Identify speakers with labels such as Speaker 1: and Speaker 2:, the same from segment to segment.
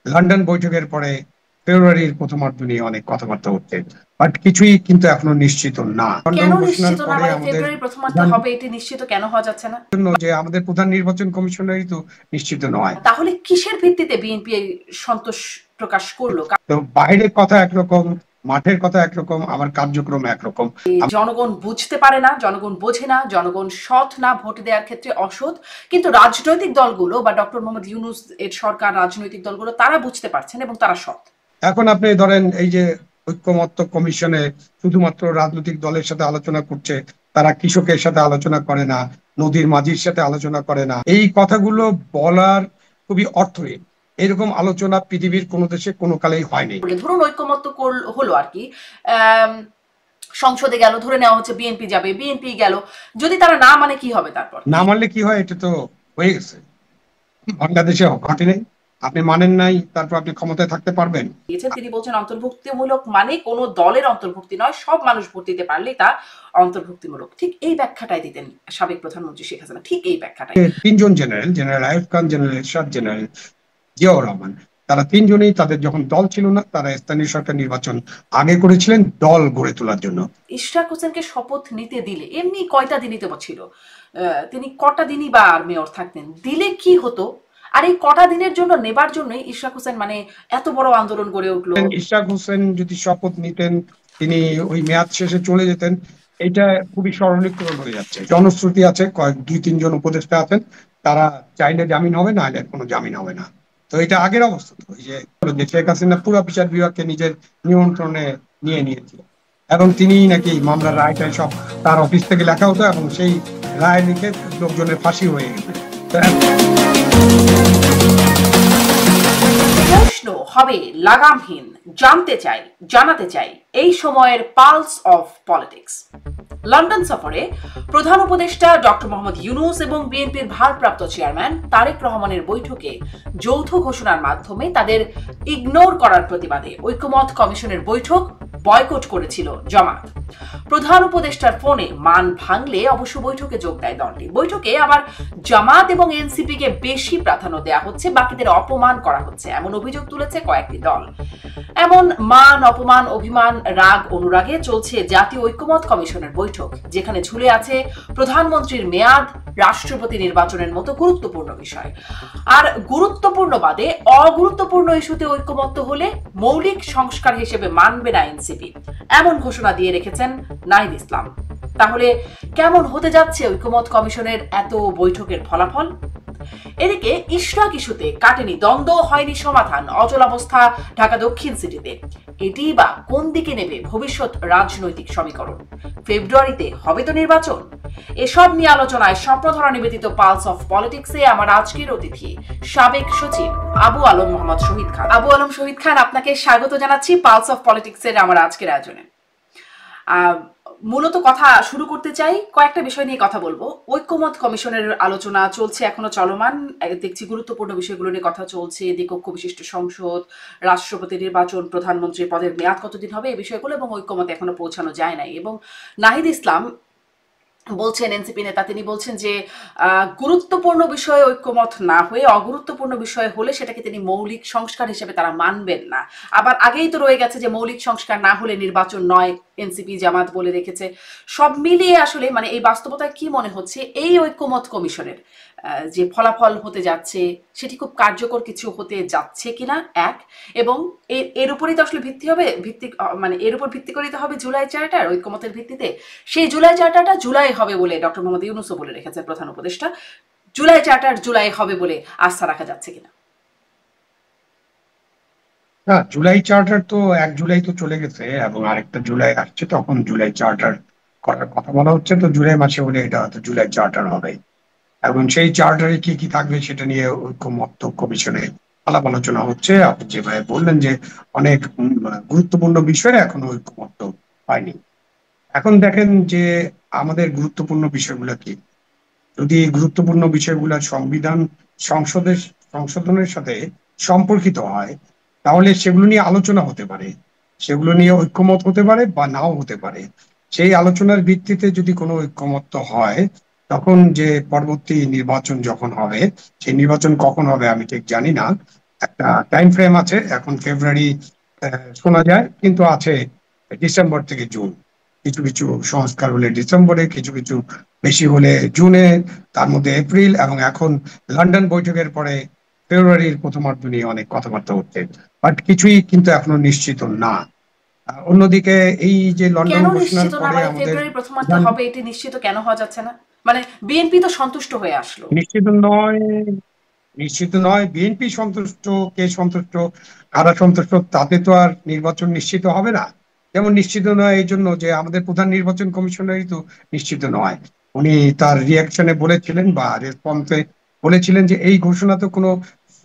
Speaker 1: London বৈঠকের পরে ফেব্রুয়ারির প্রথমার্ধ নিয়ে অনেক কথাবার্তা হচ্ছে, বাট কিছুই কিন্তু এখনো নিশ্চিত না। লন্ডন
Speaker 2: কেন
Speaker 1: ঘোষণার
Speaker 2: নিশ্চিত না,
Speaker 1: পরে
Speaker 2: মানে
Speaker 1: আমাদের
Speaker 2: ফেব্রুয়ারি প্রথমার্ধে
Speaker 1: প্রধান
Speaker 2: হবে এটি নিশ্চিত কেন হওয়া যাচ্ছে না?
Speaker 1: যে আমাদের প্রধান নির্বাচন কমিশনারই তো নিশ্চিত নয়।
Speaker 2: তাহলে কিসের ভিত্তিতে বিএনপি সন্তোষ প্রকাশ করলো?
Speaker 1: তো বাইরের কথা একরকম, মাঠের কথা একরকম, আমার কার্যক্রম একরকম।
Speaker 2: জনগণ বুঝতে পারে না, জনগণ বোঝে না, জনগণ সৎ না, ভোট দেওয়ার ক্ষেত্রে অসৎ। কিন্তু রাজনৈতিক দলগুলো বা ডক্টর মোহাম্মদ ইউনূস এর সরকার, রাজনৈতিক দলগুলো তারা বুঝতে পারছেন এবং তারা সৎ।
Speaker 1: এখন আপনি ধরেন এই যে ঐক্যমত্য কমিশনে শুধুমাত্র রাজনৈতিক দলের সাথে আলোচনা করছে, তারা কৃষকের সাথে আলোচনা করে না, নদীর মাঝির সাথে আলোচনা করে না, এই কথাগুলো বলার খুবই অর্থহীন। এরকম আলোচনা পৃথিবীর কোনো দেশে কোনো কালেই হয়নি।
Speaker 2: ধরুন ঐক্যমত্য হলো আর কি, সংসদে গেল, ধরে নেওয়া হচ্ছে বিএনপি যাবে, বিএনপি গেল, যদি তারা না মানে কি হবে তারপর?
Speaker 1: না মানলে কি হয়, এটা তো হয়ে গেছে, বাংলাদেশে ঘটেনি। আপনি মানেন নাই, তারপর আপনি ক্ষমতায় থাকতে পারবেন?
Speaker 2: তিনি বলছেন অন্তর্ভুক্তিমূলক মানে কোন দলের অন্তর্ভুক্তি নয়, সব মানুষ ভোট দিতে পারলেই তা অন্তর্ভুক্তিমূলক। ঠিক এই ব্যাখ্যাটাই দিতেন সাবেক প্রধানমন্ত্রী শেখ হাসিনা, ঠিক এই ব্যাখ্যাটাই।
Speaker 1: তিনজন general, general Ayub Khan, general এরশাদ, জেনারেল জিয়াউর রহমান, তারা তিনজনেই তাদের যখন দল ছিল না, তারা স্থানীয় সরকার নির্বাচন আগে করেছিলেন দল গড়ে তোলার জন্য।
Speaker 2: ইশরাক হোসেনকে শপথ নিতে দিলে এমনি কয়টা দিনই তো ছিল, তিনি কটা দিনই বা আর মেয়র থাকতেন, দিলে কি হতো? আর এই কটা দিনের জন্য নেবার জন্যই ইশরাক হোসেন মানে এত বড় আন্দোলন গড়ে উঠলো।
Speaker 1: ইশরাক হোসেন যদি শপথ নিতেন, তিনি ওই মেয়াদ শেষে চলে যেতেন, এটা খুবই সরলীকরণ হয়ে যাচ্ছে। জনশ্রুতি আছে, কয়েক দুই তিনজন উপদেষ্টা আছেন, তারা চাইলে জামিন হবে, না হলে কোনো জামিন হবে না। তো এটা আগের অবস্থা। তো এই যে শেখ হাসিনা পুরো বিচার বিভাগকে নিজের নিয়ন্ত্রণে নিয়ে নিয়েছিল, এবং তিনি নাকি মামলার রায়টাই সব তার অফিস থেকে লেখা হতো, এবং সেই রায় লিখে লোকজনের ফাঁসি হয়ে গেছে।
Speaker 2: প্রশ্ন হবে লাগামহীন, জানতে চাই, জানাতে চাই এই সময়ের পালস অফ পলিটিক্স। লন্ডন সফরে প্রধান উপদেষ্টা ডক্টর মোহাম্মদ ইউনূস এবং বিএনপির ভারপ্রাপ্ত চেয়ারম্যান তারেক রহমানের বৈঠকে যৌথ ঘোষণার মাধ্যমে তাদের ইগনোর করার প্রতিবাদে ঐক্যমত কমিশনের বৈঠক বয়কট করেছিল জামাত। প্রধান উপদেষ্টার ফোনে মান ভাঙলে অবশ্য বৈঠকে যোগ দেয় দলটি। বৈঠকে আবার জামাত এবং এনসিপি কে বেশি প্রাধান্য দেওয়া হচ্ছে, বাকিদের অপমান করা হচ্ছে, এমন অভিযোগ তুলেছে কয়েকটি দল। এমন মান, অপমান, অভিমান, রাগ, অনুরাগে চলছে জাতীয় ঐক্যমত কমিশনের বৈঠক, যেখানে ঝুলে আছে প্রধানমন্ত্রীর মেয়াদ, রাষ্ট্রপতি নির্বাচনের মতো গুরুত্বপূর্ণ বিষয়। আর গুরুত্বপূর্ণ বাদে অগুরুত্বপূর্ণ ইস্যুতে ঐক্যমত্য হলে মৌলিক সংস্কার হিসেবে মানবে না এনসিপি, এমন ঘোষণা দিয়ে রেখেছেন নাহিদ ইসলাম। তাহলে কেমন হতে যাচ্ছে ঐক্যমত কমিশনের এত বৈঠকের ফলাফল? এদিকে ইশরাক ইস্যুতে কাটেনি দ্বন্দ্ব, হয়নি সমাধান, অচলাবস্থা ঢাকা দক্ষিণ সিটিতে। এটি বা কোন দিকে নেবে ভবিষ্যৎ রাজনৈতিক সমীকরণ? ফেব্রুয়ারিতে হবে তো নির্বাচন। এসব নিয়ে আলোচনায় স্বপ্নধরা নিবেদিত পালস অফ পলিটিক্সে আমার আজকের অতিথি সাবেক সচিব আবু আলম মোহাম্মদ শহীদ খান। আবু আলম শহীদ খান, আপনাকে স্বাগত জানাচ্ছি পালস অফ পলিটিক্সের আমার আজকের আয়োজনে। মূলত কথা শুরু করতে চাই, কয়েকটা বিষয় নিয়ে কথা বলবো। ঐক্যমত কমিশনের আলোচনা চলছে, এখনো চলমান, দেখছি গুরুত্বপূর্ণ বিষয়গুলো নিয়ে কথা চলছে, দ্বিকক্ষ বিশিষ্ট সংসদ, রাষ্ট্রপতি নির্বাচন, প্রধানমন্ত্রী পদের মেয়াদ কতদিন হবে, এই বিষয়গুলো, এবং ঐক্যমতে এখনো পৌঁছানো যায় নাই। এবং নাহিদ ইসলাম বলছেন, এনসিপি নেতা, তিনি বলছেন যে গুরুত্বপূর্ণ বিষয়ে ঐক্যমত না হয়ে অগুরুত্বপূর্ণ বিষয় হলে সেটাকে তিনি মৌলিক সংস্কার হিসেবে তারা মানবেন না। আবার আগেই তো রয়ে গেছে যে মৌলিক সংস্কার না হলে নির্বাচন নয়, এনসিপি জামাত বলে রেখেছে। সব মিলিয়ে আসলে মানে এই বাস্তবতায় কি মনে হচ্ছে এই ঐক্যমত কমিশনের যে ফলাফল হতে যাচ্ছে সেটি খুব কার্যকর কিছু হতে যাচ্ছে কিনা, এক। এবং এর উপরেই তো আসলে মানে এর উপর ভিত্তি করেই তো হবে জুলাই চার্টার, ঐক্যমতের ভিত্তিতে। সেই জুলাই চার্টারটা জুলাই হবে বলে ডক্টর মোহাম্মদ ইউনূসও বলে রেখেছে, প্রধান উপদেষ্টা। জুলাই চার্টার জুলাই হবে বলে আস্থা রাখা যাচ্ছে কিনা?
Speaker 1: না, জুলাই চার্টার তো 1 জুলাই তো চলে গেছে, এবং আরেকটা জুলাই আসছে, তখন জুলাই চার্টার করার কথা বলা হচ্ছে। তো জুলাই মাসে হলে এটা হয়তো জুলাই চার্টার হবে, এবং সেই চার্টারে কি কি থাকবে সেটা নিয়ে ঐক্যমত্য কমিশনে আলাপ আলোচনা হচ্ছে। আপনি যেভাবে বললেন যে অনেক গুরুত্বপূর্ণ বিষয়ে এখনো ঐক্যমত্য হয়নি। এখন দেখেন যে আমাদের গুরুত্বপূর্ণ বিষয়গুলো কি, যদি এই গুরুত্বপূর্ণ বিষয়গুলো সংবিধান সংসদের সংশোধনের সাথে সম্পর্কিত হয়, তাহলে সেগুলো নিয়ে আলোচনা হতে পারে, সেগুলো নিয়ে ঐক্যমত হতে পারে বা নাও হতে পারে। সেই আলোচনার ভিত্তিতে যদি কোনো ঐক্যমত্য হয়, তখন যে পরবর্তী নির্বাচন যখন হবে, সেই নির্বাচন কখন হবে আমি ঠিক জানি না। একটা টাইম ফ্রেম আছে, এখন ফেব্রুয়ারি শোনা যায়, কিন্তু আছে ডিসেম্বর থেকে জুন। কিছু কিছু সংস্কার হলে ডিসেম্বরে, কিছু কিছু বেশি হলে জুনে, তার মধ্যে এপ্রিল, এবং এখন লন্ডন বৈঠকের পরে ফেব্রুয়ারির প্রথমার্ধ নিয়ে অনেক কথাবার্তা হচ্ছে। বাট কিছুই কিন্তু এখনো নিশ্চিত না। অন্যদিকে এই যে লন্ডন
Speaker 2: কেন
Speaker 1: ঘোষণার
Speaker 2: নিশ্চিত না,
Speaker 1: পরে
Speaker 2: মানে
Speaker 1: আমাদের
Speaker 2: ফেব্রুয়ারি প্রথমার্ধে
Speaker 1: প্রধান,
Speaker 2: হবে এটি নিশ্চিত কেন হওয়া যাচ্ছে না? মানে বিএনপি তো সন্তুষ্ট হয়ে আসলো।
Speaker 1: নিশ্চিত নয়, নিশ্চিত নয়। বিএনপি সন্তুষ্ট, কে সন্তুষ্ট, কারা সন্তুষ্ট, তাতে তো আর নির্বাচন নিশ্চিত হবে না। যেমন নিশ্চিত নয় এই জন্য যে আমাদের প্রধান নির্বাচন কমিশনারই তো নিশ্চিত নয়। উনি তার রিয়াকশনে বলেছিলেন বা রেসপন্সে বলেছিলেন যে এই ঘোষণা তো কোনো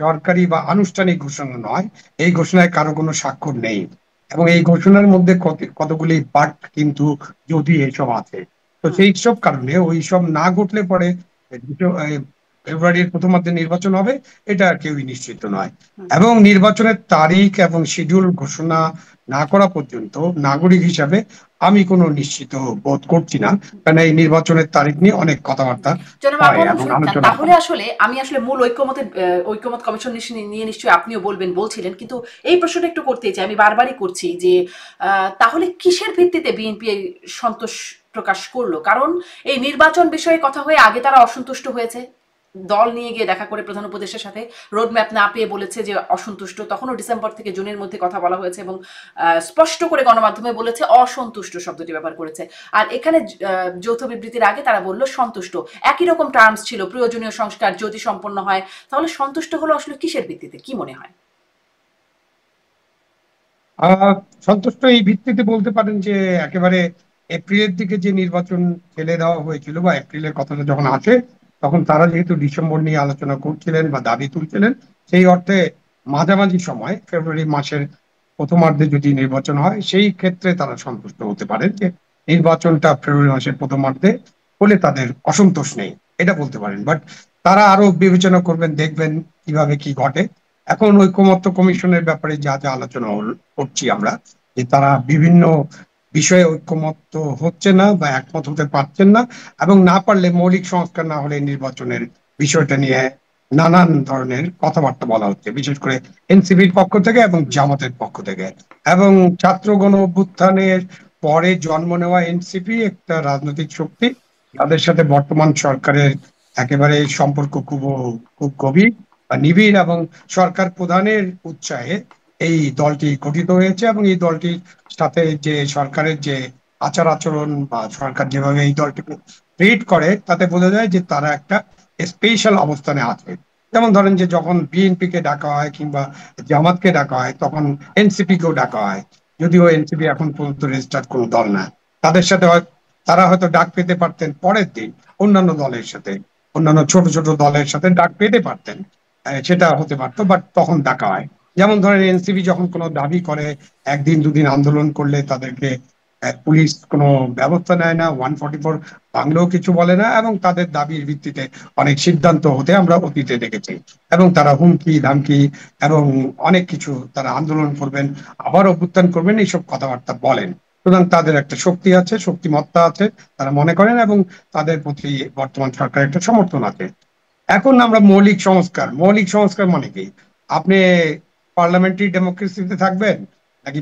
Speaker 1: সরকারি বা আনুষ্ঠানিক ঘোষণা নয়, এই ঘোষণায় কারো কোনো স্বাক্ষর নেই, এবং এই ঘোষণার মধ্যে কতগুলি বাট কিন্তু যদি এসব আছে। তো
Speaker 2: হুম।
Speaker 1: সেই সব কারণে ওই সব না ঘটলে পরে ফেব্রুয়ারির প্রথমার্ধে নির্বাচন হবে, এটা কেউই নিশ্চিত নয়।
Speaker 2: হুম।
Speaker 1: এবং নির্বাচনের তারিখ এবং শিডিউল ঘোষণা না করা পর্যন্ত নাগরিক হিসাবে আমি কোনো নিশ্চিত বোধ করছি না, কারণ এই নির্বাচনের তারিখ নিয়ে অনেক কথাবার্তা
Speaker 2: জনাব আবু
Speaker 1: হয়
Speaker 2: আলম
Speaker 1: এবং
Speaker 2: শরীফ খান,
Speaker 1: আলোচনা
Speaker 2: তাহলে
Speaker 1: হয়।
Speaker 2: আসলে আমি আসলে মূল ঐক্যমত কমিশন নিয়ে নিশ্চয়ই আপনিও বলবেন বলছিলেন, কিন্তু এই প্রশ্নটা একটু করতেই চাই, আমি বারবারই করছি যে তাহলে কিসের ভিত্তিতে বিএনপি এই সন্তোষ প্রকাশ করলো? কারণ এই নির্বাচন বিষয়ে কথা হয়ে আগে তারা অসন্তুষ্ট হয়েছে, দল নিয়ে গিয়ে দেখা করে প্রধান উপদেষ্টার সাথে রোডম্যাপ না পেয়ে বলেছে যে অসন্তুষ্ট, তখনও ডিসেম্বর থেকে জুনের মধ্যে কথা বলা হয়েছে এবং স্পষ্ট করে গণমাধ্যমে বলেছে অসন্তুষ্ট শব্দটি ব্যবহার করেছে। আর এখানে যৌথ বিবৃতির আগে তারা বলল সন্তুষ্ট। একই রকম টার্মস ছিল, প্রয়োজনীয় সংস্কার যদি সম্পন্ন হয়। তাহলে সন্তুষ্ট হলো আসলে কিসের ভিত্তিতে, কি মনে হয়?
Speaker 1: আহ সন্তুষ্ট এই ভিত্তিতে বলতে পারেন যে একেবারে এপ্রিলের দিকে যে নির্বাচন ফেলে দেওয়া হয়েছিল, বা এপ্রিলের কথাটা যখন আসে, তখন তারা যেহেতু ডিসেম্বর নিয়ে আলোচনা করছিলেন বা দাবি তুলছিলেন, সেই অর্থে মাঝামাঝি সময় ফেব্রুয়ারি মাসের প্রথমার্ধে যদি নির্বাচন হয়, সেই ক্ষেত্রে তারা সন্তুষ্ট হতে পারেন যে নির্বাচনটা ফেব্রুয়ারি মাসের প্রথমার্ধে হলে তাদের অসন্তোষ নেই, এটা বলতে পারেন। বাট তারা আরো বিবেচনা করবেন, দেখবেন কিভাবে কি ঘটে। এখন ঐকমত্য কমিশনের ব্যাপারে যা যা আলোচনা করছি আমরা, যে তারা বিভিন্ন বিষয়ে ঐকমত্য হচ্ছে না বা একমত হতে পারছেন না, এবং না পারলে মৌলিক সংস্কার না হলে নির্বাচনের বিষয়টা নিয়ে নানান ধরনের কথাবার্তা বলা হচ্ছে, বিশেষ করে এনসিপির পক্ষ থেকে এবং জামাতের পক্ষ থেকে। এবং ছাত্র গণ অভ্যুত্থানের পরে জন্ম নেওয়া এনসিপি একটা রাজনৈতিক শক্তি, তাদের সাথে বর্তমান সরকারের একেবারে সম্পর্ক খুব খুব গভীর বা নিবিড়, এবং সরকার প্রধানের উৎসাহে এই দলটি গঠিত হয়েছে। এবং এই দলটির সাথে যে সরকারের যে আচার আচরণ বা সরকার যেভাবে এই দলটিকে ট্রিট করে, তাতে বোঝা যায় যে তারা একটা স্পেশাল অবস্থানে আছে। যেমন ধরেন যে যখন বিএনপি কে ডাকা হয় কিংবা জামাতকে ডাকা হয়, তখন এনসিপি কেও ডাকা হয়, যদিও এনসিপি এখন পর্যন্ত রেজিস্টার্ড কোনো দল না। তাদের সাথে তারা হয়তো ডাক পেতে পারতেন পরের দিন অন্যান্য দলের সাথে, অন্যান্য ছোট ছোট দলের সাথে ডাক পেতে পারতেন, সেটা হতে পারতো, বাট তখন ডাকা হয়। যেমন ধরেন এনসিপি যখন কোনো দাবি করে, একদিন দুদিন আন্দোলন করলে তাদেরকে পুলিশ কোনো ব্যবস্থা নেয় না, 144 ভাঙলেও কিছু বলে না, এবং তাদের দাবির ভিত্তিতে অনেক সিদ্ধান্ত হতে আমরা অতীতে দেখেছি। এবং তারা হুমকি ধামকি এবং অনেক কিছু, তারা আন্দোলন করবেন, আবার অভ্যুত্থান করবেন, এইসব কথাবার্তা বলেন। সুতরাং তাদের একটা শক্তি আছে, শক্তিমত্তা আছে, তারা মনে করেন, এবং তাদের প্রতি বর্তমান সরকারের একটা সমর্থন আছে। এখন আমরা মৌলিক সংস্কার, মৌলিক সংস্কার মানে কি? আপনি পার্লামেন্টারি ডেমোক্রেসিতে থাকবেন, নাকি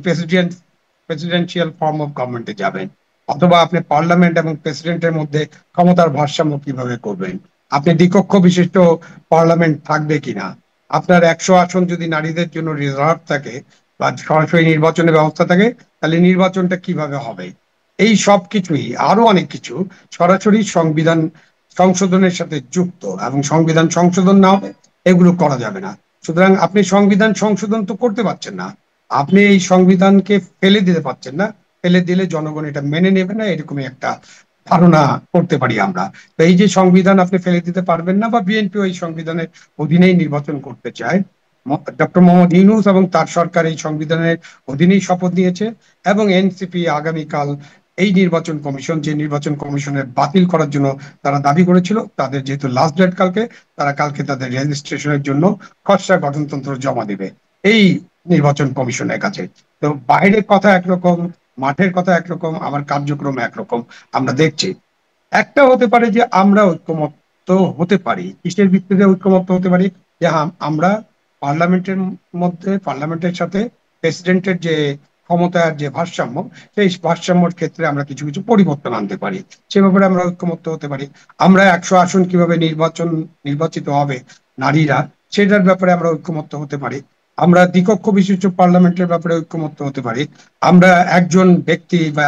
Speaker 1: প্রেসিডেন্সিয়াল ফর্ম অফ গভর্নমেন্টে যাবেন? অথবা আপনি পার্লামেন্ট এবং প্রেসিডেন্টের মধ্যে ক্ষমতার ভারসাম্য কিভাবে করবেন? আপনি দ্বিকক্ষ বিশিষ্ট পার্লামেন্ট থাকবে কিনা? আপনার 100 আসন যদি নারীদের জন্য রিজার্ভ থাকে বা সরাসরি নির্বাচনের ব্যবস্থা থাকে, তাহলে নির্বাচনটা কিভাবে হবে? এই সব কিছুই, আরো অনেক কিছু সরাসরি সংবিধান সংশোধনের সাথে যুক্ত, এবং সংবিধান সংশোধন না হবে এগুলো করা যাবে না। সুতরাং আপনি সংবিধান সংশোধন তো করতে পারছেন না, আপনি এই সংবিধানকে ফেলে দিতে পারছেন না। ফেলে দিলে জনগণ এটা মেনে নেবে না, এরকমই একটা ধারণা করতে পারি আমরা। তো এই যে সংবিধান আপনি ফেলে দিতে পারবেন না, বা বিএনপি এই সংবিধানের অধীনেই নির্বাচন করতে চায়, ডক্টর মোহাম্মদ ইউনূস এবং তার সরকার এই সংবিধানের অধীনেই শপথ নিয়েছে। এবং এনসিপি আগামীকাল এই নির্বাচন কমিশন, যে নির্বাচন কমিশনের বাতিল করার জন্য তারা দাবি করেছিল, তাদের যেহেতু লাস্ট ডেট কালকে, তারা কালকে তাদের রেজিস্ট্রেশনের জন্য খসড়া গঠনতন্ত্র জমা দিবে এই নির্বাচন কমিশনের কাছে। তো বাইরের কথা একরকম, মাঠের কথা একরকম, আমার কার্যক্রম একরকম আমরা দেখছি। একটা হতে পারে যে আমরা ঐক্যমত্য হতে পারি, কিসের ভিত্তিতে ঐক্যমত্য হতে পারি? যে আমরা পার্লামেন্টের মধ্যে, পার্লামেন্টের সাথে প্রেসিডেন্টের যে ক্ষমতার যে ভারসাম্য, সেই ভারসাম্যর ক্ষেত্রে আমরা কিছু কিছু পরিবর্তন আনতে পারি, সে ব্যাপারে আমরা ঐক্যমত্য হতে পারি। আমরা 100 আসন কিভাবে নির্বাচিত হবে নারীরা, সেটার ব্যাপারে আমরা ঐক্যমত্য হতে পারি। আমরা দ্বিকক্ষ বিশিষ্ট পার্লামেন্টের ব্যাপারে ঐক্যমত্য হতে পারি। আমরা একজন ব্যক্তি বা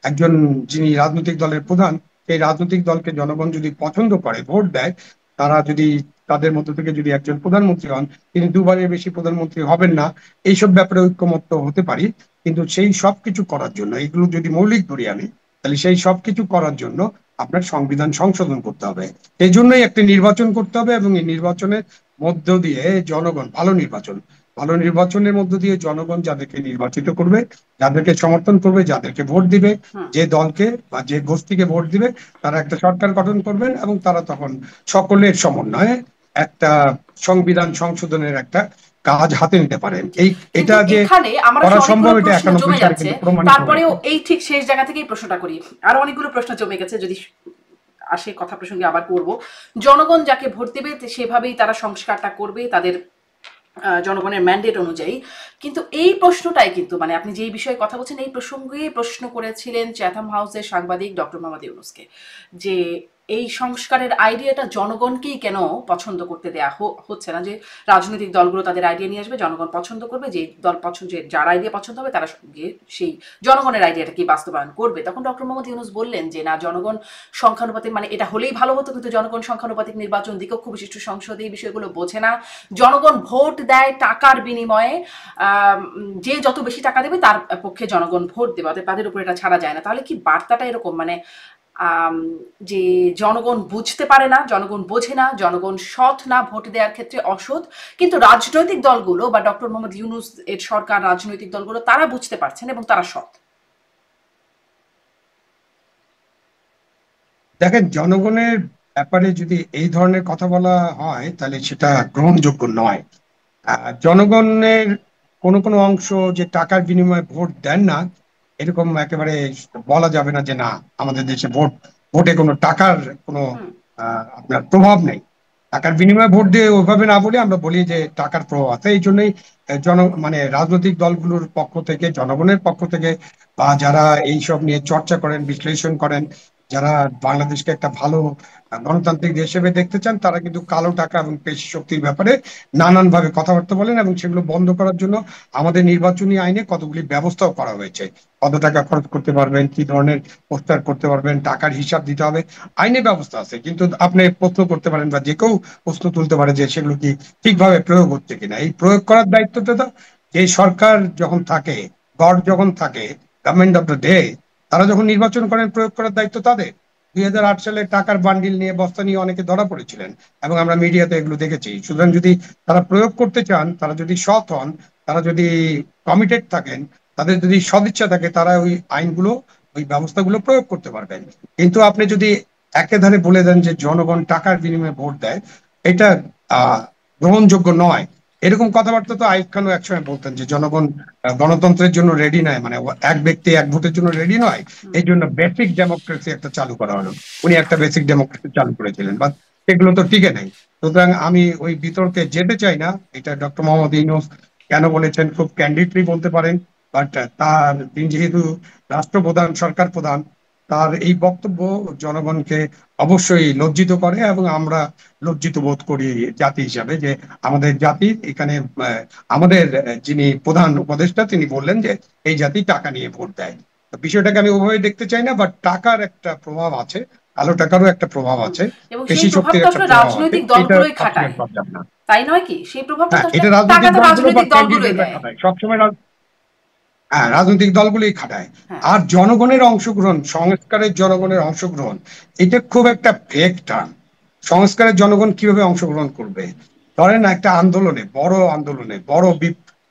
Speaker 1: একজন যিনি রাজনৈতিক দলের প্রধান, সেই রাজনৈতিক দলকে জনগণ যদি পছন্দ করে, ভোট দেয়, তারা যদি তাদের মধ্য থেকে যদি একজন প্রধানমন্ত্রী হন, তিনি দুবারের বেশি প্রধানমন্ত্রী হবেন না, এইসব ব্যাপারে ঐক্যমত্য হতে পারি। কিন্তু সেই সব কিছু করার জন্য, এগুলো যদি মৌলিক ধরি আমি, তাহলে সেই সব কিছু করার জন্য আপনার সংবিধান সংশোধন করতে হবে। এই জন্যই একটি নির্বাচন করতে হবে, এবং এই নির্বাচনের মধ্য দিয়ে জনগণ, ভালো নির্বাচনের মধ্য দিয়ে জনগণ যাদেরকে নির্বাচিত করবে, যাদেরকে সমর্থন করবে, যাদেরকে ভোট দিবে, যে দলকে বা যে গোষ্ঠীকে ভোট দিবে, তারা একটা সরকার গঠন করবেন, এবং তারা তখন সকলের সমন্বয়ে একটা সংবিধান সংশোধনের একটা কাজ হাতে নিতে পারেন। এটা যে করা সম্ভব, এটা 91 সালে কিন্তু প্রমাণিত হয়েছে।
Speaker 2: তারপরেও এই ঠিক শেষ জায়গা থেকেই প্রশ্নটা করি, আরো অনেকগুলো প্রশ্ন জমে গেছে, যদি আসে কথা প্রসঙ্গে আবার করব। জনগণ যাকে ভোট দেবে সেভাবেই তারা সংস্কারটা করবে তাদের জনগণের ম্যান্ডেট অনুযায়ী। কিন্তু এই প্রশ্নটাই কিন্তু মানে আপনি যেই বিষয়ে কথা বলছেন, এই প্রসঙ্গে প্রশ্ন করেছিলেন চ্যাথাম হাউসের সাংবাদিক ডক্টর মোহাম্মদ ইউনূসকে, যে এই সংস্কারের আইডিয়াটা জনগণকেই কেন পছন্দ করতে দেয়া হচ্ছে না, যে রাজনৈতিক দলগুলো তাদের আইডিয়া নিয়ে আসবে, জনগণ পছন্দ করবে, যে দল পছন্দ, যে যার আইডিয়া পছন্দ হবে তারা গিয়ে সেই জনগণের আইডিয়াটা কি বাস্তবায়ন করবে। তখন ডক্টর মোহাম্মদ ইউনূস বললেন যে না, জনগণ সংখ্যানুপাতিক, মানে এটা হলেই ভালো হতো, কিন্তু জনগণ সংখ্যানুপাতিক নির্বাচন, দ্বিকক্ষ বিশিষ্ট সংসদে এই বিষয়গুলো বোঝে না। জনগণ ভোট দেয় টাকার বিনিময়ে, যে যত বেশি টাকা দেবে তার পক্ষে জনগণ ভোট দেবে, তাদের উপর এটা ছাড়া যায় না। তাহলে কি বার্তাটা এরকম, মানে যে জনগণ বুঝতে পারে না, জনগণ বোঝে না, জনগণ সৎ না, ভোট দেওয়ার ক্ষেত্রে অসৎ, কিন্তু রাজনৈতিক দলগুলো বা ডক্টর মোহাম্মদ ইউনূস এর সরকার, রাজনৈতিক দলগুলো তারা বুঝতে পারছেন এবং তারা সৎ?
Speaker 1: দেখেন, জনগণের ব্যাপারে যদি এই ধরনের কথা বলা হয়, তাহলে সেটা গ্রহণযোগ্য নয়। জনগণের কোনো কোনো অংশ যে টাকার বিনিময়ে ভোট দেন না, এরকম একেবারে বলা যাবে না যে না, আমাদের দেশে ভোটে কোনো টাকার কোনো আপনার প্রভাব নেই। টাকার বিনিময়ে ভোট দিয়ে ওইভাবে না বলে আমরা বলি যে টাকার প্রভাব আছে। এই জন্যই মানে রাজনৈতিক দলগুলোর পক্ষ থেকে, জনগণের পক্ষ থেকে, বা যারা এইসব নিয়ে চর্চা করেন, বিশ্লেষণ করেন, যারা বাংলাদেশকে একটা ভালো গণতান্ত্রিক দেশ হিসেবে দেখতে চান, তারা কিন্তু কালো টাকা এবং পেশি শক্তির ব্যাপারে নানান ভাবে কথাবার্তা বলেন, এবং সেগুলো বন্ধ করার জন্য আমাদের নির্বাচনী আইনে কতগুলি ব্যবস্থাও করা হয়েছে। কত টাকা খরচ করতে পারবেন, কি ধরনের পোস্টার করতে পারবেন, টাকার হিসাব দিতে হবে, আইনে ব্যবস্থা আছে। কিন্তু আপনি প্রশ্ন করতে পারেন, বা যে কেউ প্রশ্ন তুলতে পারে যে সেগুলো কি ঠিকভাবে প্রয়োগ হচ্ছে কিনা। এই প্রয়োগ করার দায়িত্বটা তো যে সরকার যখন থাকে, গড় যখন থাকে, গভর্নমেন্ট অফ দ্য ডে, তারা যখন নির্বাচন করেন, প্রয়োগ করার দায়িত্ব তাদের। 2008 সালে টাকার বান্ডিল নিয়ে, বস্তা নিয়ে অনেকে ধরা পড়েছিলেন, এবং আমরা মিডিয়াতে এগুলো দেখেছি। সুতরাং যদি তারা প্রয়োগ করতে চান, তারা যদি সৎ হন, তারা যদি কমিটেড থাকেন, তাদের যদি সদিচ্ছা থাকে, তারা ওই আইনগুলো, ওই ব্যবস্থাগুলো প্রয়োগ করতে পারবেন। কিন্তু আপনি যদি একেধারে বলে দেন যে জনগণ টাকার বিনিময়ে ভোট দেয়, এটা আহ গ্রহণযোগ্য নয়। এরকম কথাবার্তা তো আইয়ুব খানও একসময় বলতেন, যে জনগণ গণতন্ত্রের জন্য রেডি নয়, মানে এক ব্যক্তি এক ভোটের জন্য রেডি নয়, এই জন্য বেসিক ডেমোক্রেসি একটা চালু করা হলো। উনি একটা বেসিক ডেমোক্রেসি চালু করেছিলেন, বাট সেগুলো তো টিকে নেই। সুতরাং আমি ওই বিতর্কে যেতে চাই না। এটা ডক্টর মোহাম্মদ ইউনূস কেন বলেছেন, খুব ক্যান্ডিডলি বলতে পারেন, বাট তিনি যেহেতু রাষ্ট্রপ্রধান, সরকার প্রধান, তার এই বক্তব্য জনগণকে অবশ্যই লজ্জিত করে, এবং আমরা লজ্জিত বোধ করি জাতি হিসাবে, যে আমাদের জাতির এখানে আমাদের যিনি প্রধান উপদেষ্টা, তিনি বললেন যে এই জাতি টাকা নিয়ে ভোট দেয়। তো বিষয়টাকে আমি ওভাবে দেখতে চাই না, বাট টাকার একটা প্রভাব আছে, কালো টাকারও একটা প্রভাব আছে,
Speaker 2: এবং
Speaker 1: পেশি
Speaker 2: সেই
Speaker 1: শক্তির
Speaker 2: প্রভাবটা
Speaker 1: একটা
Speaker 2: আসলে
Speaker 1: প্রভাব আছে।
Speaker 2: রাজনৈতিক
Speaker 1: এটা
Speaker 2: দলগুলোই খাটায়,
Speaker 1: সবসময় পাওয়া যাবে না।
Speaker 2: তাই নয় কি? সেই প্রভাবটা
Speaker 1: হ্যাঁ,
Speaker 2: তো
Speaker 1: এটা
Speaker 2: আসলে টাকা
Speaker 1: রাজনৈতিক
Speaker 2: তো
Speaker 1: দলগুলো বা
Speaker 2: রাজনৈতিক দলগুলোই
Speaker 1: ক্যান্ডিডেটরা
Speaker 2: দেয়।
Speaker 1: খাটায় সবসময়। হ্যাঁ, রাজনৈতিক দলগুলোই খাটায়।
Speaker 2: হ্যাঁ,
Speaker 1: আর জনগণের অংশগ্রহণ, সংস্কারের জনগণের অংশগ্রহণ, এটা খুব একটা ভেগ টার্ম। সংস্কারের জনগণ কিভাবে অংশগ্রহণ করবে? ধরেন একটা আন্দোলনে, বড় আন্দোলনে, বড়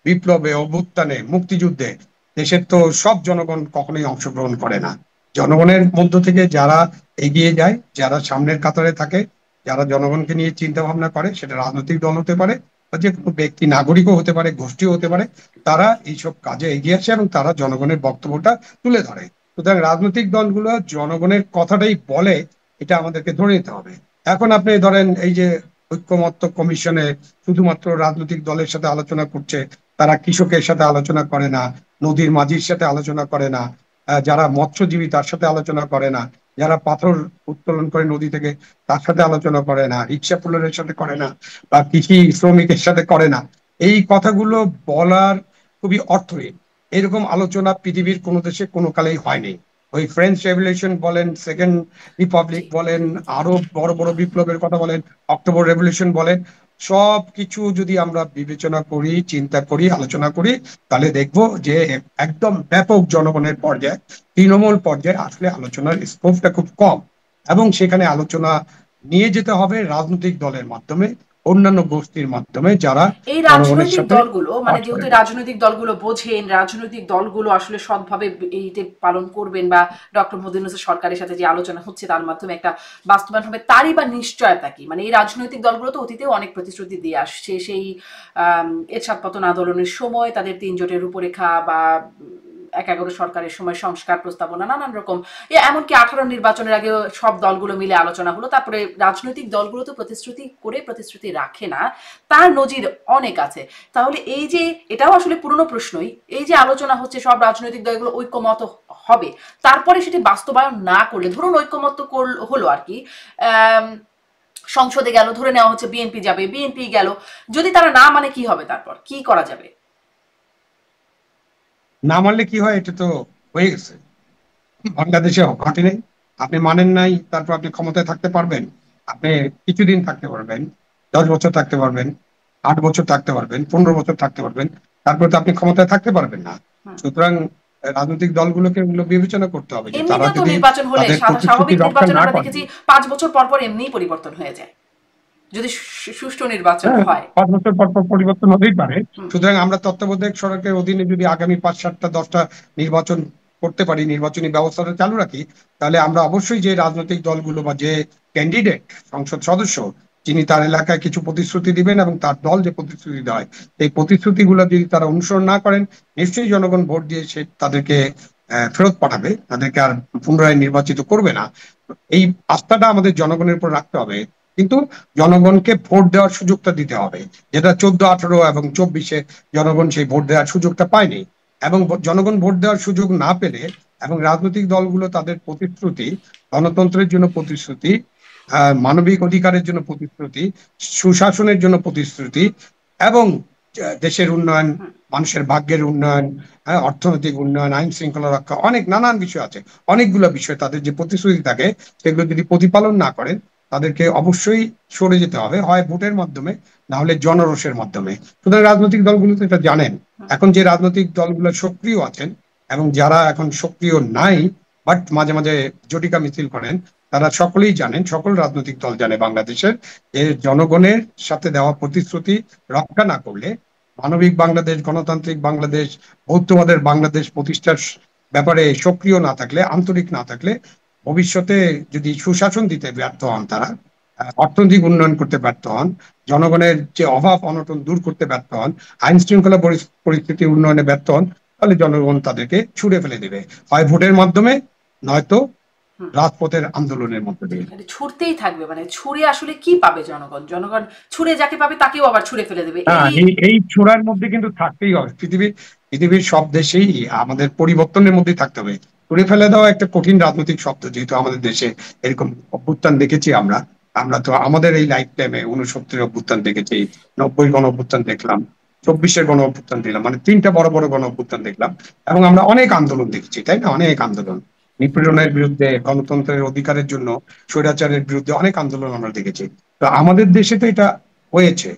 Speaker 1: বিপ্লবে, অভ্যুত্থানে, মুক্তিযুদ্ধে দেশের তো সব জনগণ কখনোই অংশগ্রহণ করে না। জনগণের মধ্য থেকে যারা এগিয়ে যায়, যারা সামনের কাতারে থাকে, যারা জনগণকে নিয়ে চিন্তা ভাবনা করে, সেটা রাজনৈতিক দল হতে পারে, বা যে কোনো ব্যক্তি, নাগরিকও হতে পারে, গোষ্ঠীও হতে পারে, তারা এইসব কাজে এগিয়ে আসে এবং তারা জনগণের বক্তব্যটা তুলে ধরে। সুতরাং রাজনৈতিক দলগুলো জনগণের কথাটাই বলে, এটা আমাদেরকে ধরে নিতে হবে। এখন আপনি ধরেন, এই যে ঐক্যমত্য কমিশনে শুধুমাত্র রাজনৈতিক দলের সাথে আলোচনা করছে, তারা কৃষকের সাথে আলোচনা করে না, নদীর মাঝির সাথে আলোচনা করে না, যারা মৎস্যজীবী তার সাথে আলোচনা করে না, যারা পাথর উত্তোলন করে নদী থেকে তার সাথে আলোচনা করে না, রিক্সা পুলের সাথে করে না, বা কৃষি শ্রমিকের সাথে করে না। এই কথাগুলো বলার খুবই অর্থহীন। এরকম আলোচনা পৃথিবীর কোনো দেশে কোনো কালেই হয়নি। ওই ফ্রেঞ্চ রেভলিউশন বলেন, সেকেন্ড রিপাবলিক বলেন, আরো বড় বড় বিপ্লবের কথা বলেন, অক্টোবর রেভলিউশন বলেন, সব কিছু যদি আমরা বিবেচনা করি, চিন্তা করি, আলোচনা করি, তাহলে দেখবো যে একদম ব্যাপক জনগণের পর্যায়ে, তৃণমূল পর্যায়ে আসলে আলোচনার স্কোপটা খুব কম। এবং সেখানে আলোচনা নিয়ে যেতে হবে রাজনৈতিক দলের মাধ্যমে, অন্যান্য গোষ্ঠীর মাধ্যমে, যারা
Speaker 2: এই
Speaker 1: জনগণের
Speaker 2: রাজনৈতিক
Speaker 1: সাথে
Speaker 2: দলগুলো মানে
Speaker 1: কাজ
Speaker 2: যেহেতু
Speaker 1: করেন।
Speaker 2: রাজনৈতিক দলগুলো বোঝেন, রাজনৈতিক দলগুলো আসলে সৎভাবে এইটা পালন করবেন, বা ডক্টর মোদী ইউনূসের সরকারের সাথে যে আলোচনা হচ্ছে তার মাধ্যমে একটা বাস্তবায়ন হবে, তারই বা নিশ্চয়তা কি? মানে এই রাজনৈতিক দলগুলো তো অতীতেও অনেক প্রতিশ্রুতি দিয়ে আসছে। সেই এরশাদ পতন আন্দোলনের সময় তাদের ৩ জোটের রূপরেখা, বা ১-১১ সরকারের সময় সংস্কার প্রস্তাবনা, নানান রকম, এমনকি ১৮ নির্বাচনের আগে সব দলগুলো মিলে আলোচনা হলো। তারপরে রাজনৈতিক দলগুলো তো প্রতিশ্রুতি করে প্রতিশ্রুতি রাখে না, তার নজির অনেক আছে। তাহলে এই যে, এটাও আসলে পুরনো প্রশ্নই, এই যে আলোচনা হচ্ছে সব রাজনৈতিক দলগুলো ঐক্যমত হবে, তারপরে সেটি বাস্তবায়ন না করলে, ধরুন ঐক্যমত হলো আর কি, সংসদে গেল, ধরে নেওয়া হচ্ছে বিএনপি যাবে, বিএনপি গেল, যদি তারা না মানে কি হবে? তারপর কি করা যাবে?
Speaker 1: না মানলে কি হয়, এটা তো হয়ে গেছে, বাংলাদেশে ঘটে নেই। আপনি মানেন নাই, তারপর আপনি ক্ষমতায় থাকতে পারবেন? আপনি কিছুদিন থাকতে পারবেন, 10 বছর থাকতে পারবেন, 8 বছর থাকতে পারবেন, 15 বছর থাকতে পারবেন, তারপর তো আপনি ক্ষমতায় থাকতে পারবেন না। সুতরাং রাজনৈতিক দলগুলোকে এগুলো বিবেচনা করতে হবে যে তারা
Speaker 2: এমনিতেও তো
Speaker 1: যদি
Speaker 2: নির্বাচন হলে,
Speaker 1: তাদের প্রতিশ্রুতি
Speaker 2: স্বাভাবিক
Speaker 1: রক্ষা
Speaker 2: নির্বাচন
Speaker 1: না
Speaker 2: আমরা
Speaker 1: করেন।
Speaker 2: দেখেছি ৫ বছর পর পর এমনিই পরিবর্তন হয়ে যায়, যদি সুষ্ঠু নির্বাচন
Speaker 1: হ্যাঁ,
Speaker 2: হয়।
Speaker 1: 5 বছর পর পর পরিবর্তন হতেই পারে।
Speaker 2: হুম।
Speaker 1: সুতরাং আমরা তত্ত্বাবধায়ক সরকারের অধীনে যদি আগামী 5, 7, 10টা নির্বাচন করতে পারি, নির্বাচনী ব্যবস্থাটা চালু রাখি, তাহলে আমরা অবশ্যই যে রাজনৈতিক দলগুলো বা যে ক্যান্ডিডেট সংসদ সদস্য, যিনি তার এলাকায় কিছু প্রতিশ্রুতি দিবেন এবং তার দল যে প্রতিশ্রুতি দেয়, এই প্রতিশ্রুতিগুলো যদি তারা অনুসরণ না করেন, নিশ্চয়ই জনগণ ভোট দিয়ে সে তাদেরকে ফেরত পাঠাবে, তাদেরকে আর পুনরায় নির্বাচিত করবে না। এই আস্থাটা আমাদের জনগণের উপর রাখতে হবে। কিন্তু জনগণকে ভোট দেওয়ার সুযোগটা দিতে হবে, যেটা 14, 18 এবং 24-এ জনগণ সেই ভোট দেওয়ার সুযোগটা পায়নি। এবং জনগণ ভোট দেওয়ার সুযোগ না পেলে, এবং রাজনৈতিক দলগুলো তাদের প্রতিশ্রুতি, গণতন্ত্রের জন্য প্রতিশ্রুতি, মানবিক অধিকারের জন্য প্রতিশ্রুতি, সুশাসনের জন্য প্রতিশ্রুতি, এবং দেশের উন্নয়ন, মানুষের ভাগ্যের উন্নয়ন, অর্থনৈতিক উন্নয়ন, আইন শৃঙ্খলা রক্ষা, অনেক নানান বিষয় আছে, অনেকগুলো বিষয় তাদের যে প্রতিশ্রুতি থাকে, সেগুলো যদি প্রতিপালন না করেন, তাদেরকে অবশ্যই সরে যেতে হবে, হয় ভোটের মাধ্যমে, না হলে জনরোষের মাধ্যমে। সুতরাং রাজনৈতিক দলগুলো তো এটা জানেন। এখন যে রাজনৈতিক দলগুলো সক্রিয় আছেন এবং যারা এখন সক্রিয় নাই, বাট মাঝে মাঝে জটিকা মিছিল করেন, তারা সকলেই জানেন, সকল রাজনৈতিক দল জানে বাংলাদেশের, যে জনগণের সাথে দেওয়া প্রতিশ্রুতি রক্ষা না করলে, মানবিক বাংলাদেশ, গণতান্ত্রিক বাংলাদেশ, বৌদ্ধবাদের বাংলাদেশ প্রতিষ্ঠার ব্যাপারে সক্রিয় না থাকলে, আন্তরিক না থাকলে, ভবিষ্যতে যদি সুশাসন দিতে ব্যর্থ হন তারা, অর্থনৈতিক উন্নয়ন করতে ব্যর্থ হন, জনগণের যে অভাব অনটন দূর করতে ব্যর্থ হন, আইন শৃঙ্খলা পরিস্থিতি উন্নয়নে ব্যর্থ হন, তাহলে জনগণ তাদেরকে ছুড়ে ফেলে দেবে, হয় ভোটের মাধ্যমে, নয়তো রাজপথের আন্দোলনের মধ্যে দিয়ে।
Speaker 2: মানে ছুড়তেই থাকবে, মানে ছুড়ে আসলে কি পাবে জনগণ? জনগণ ছুড়ে যাকে পাবে তাকেও আবার ছুড়ে ফেলে দেবে।
Speaker 1: হ্যাঁ,
Speaker 2: এই
Speaker 1: এই ছোড়ার মধ্যে কিন্তু থাকতেই হবে। পৃথিবীর সব দেশেই আমাদের পরিবর্তনের মধ্যেই থাকতে হবে। ছুড়ে ফেলে দেওয়া একটা কঠিন রাজনৈতিক শব্দ, যেহেতু আমাদের দেশে এরকম অভ্যুত্থান দেখেছি আমরা। আমরা তো আমাদের এই লাইফ টাইমে 69-এর অভ্যুত্থান দেখেছি, 90 গণ অভ্যুত্থান দেখলাম, 24-এর গণ অভ্যুত্থান দেখলাম, মানে 3টা বড় বড় গণ অভ্যুত্থান দেখলাম। এবং আমরা অনেক আন্দোলন দেখেছি, তাই না? অনেক আন্দোলন, নিপীড়নের বিরুদ্ধে, গণতন্ত্রের অধিকারের জন্য, স্বৈরাচারের বিরুদ্ধে অনেক আন্দোলন আমরা দেখেছি। তো আমাদের দেশে তো এটা হয়েছে,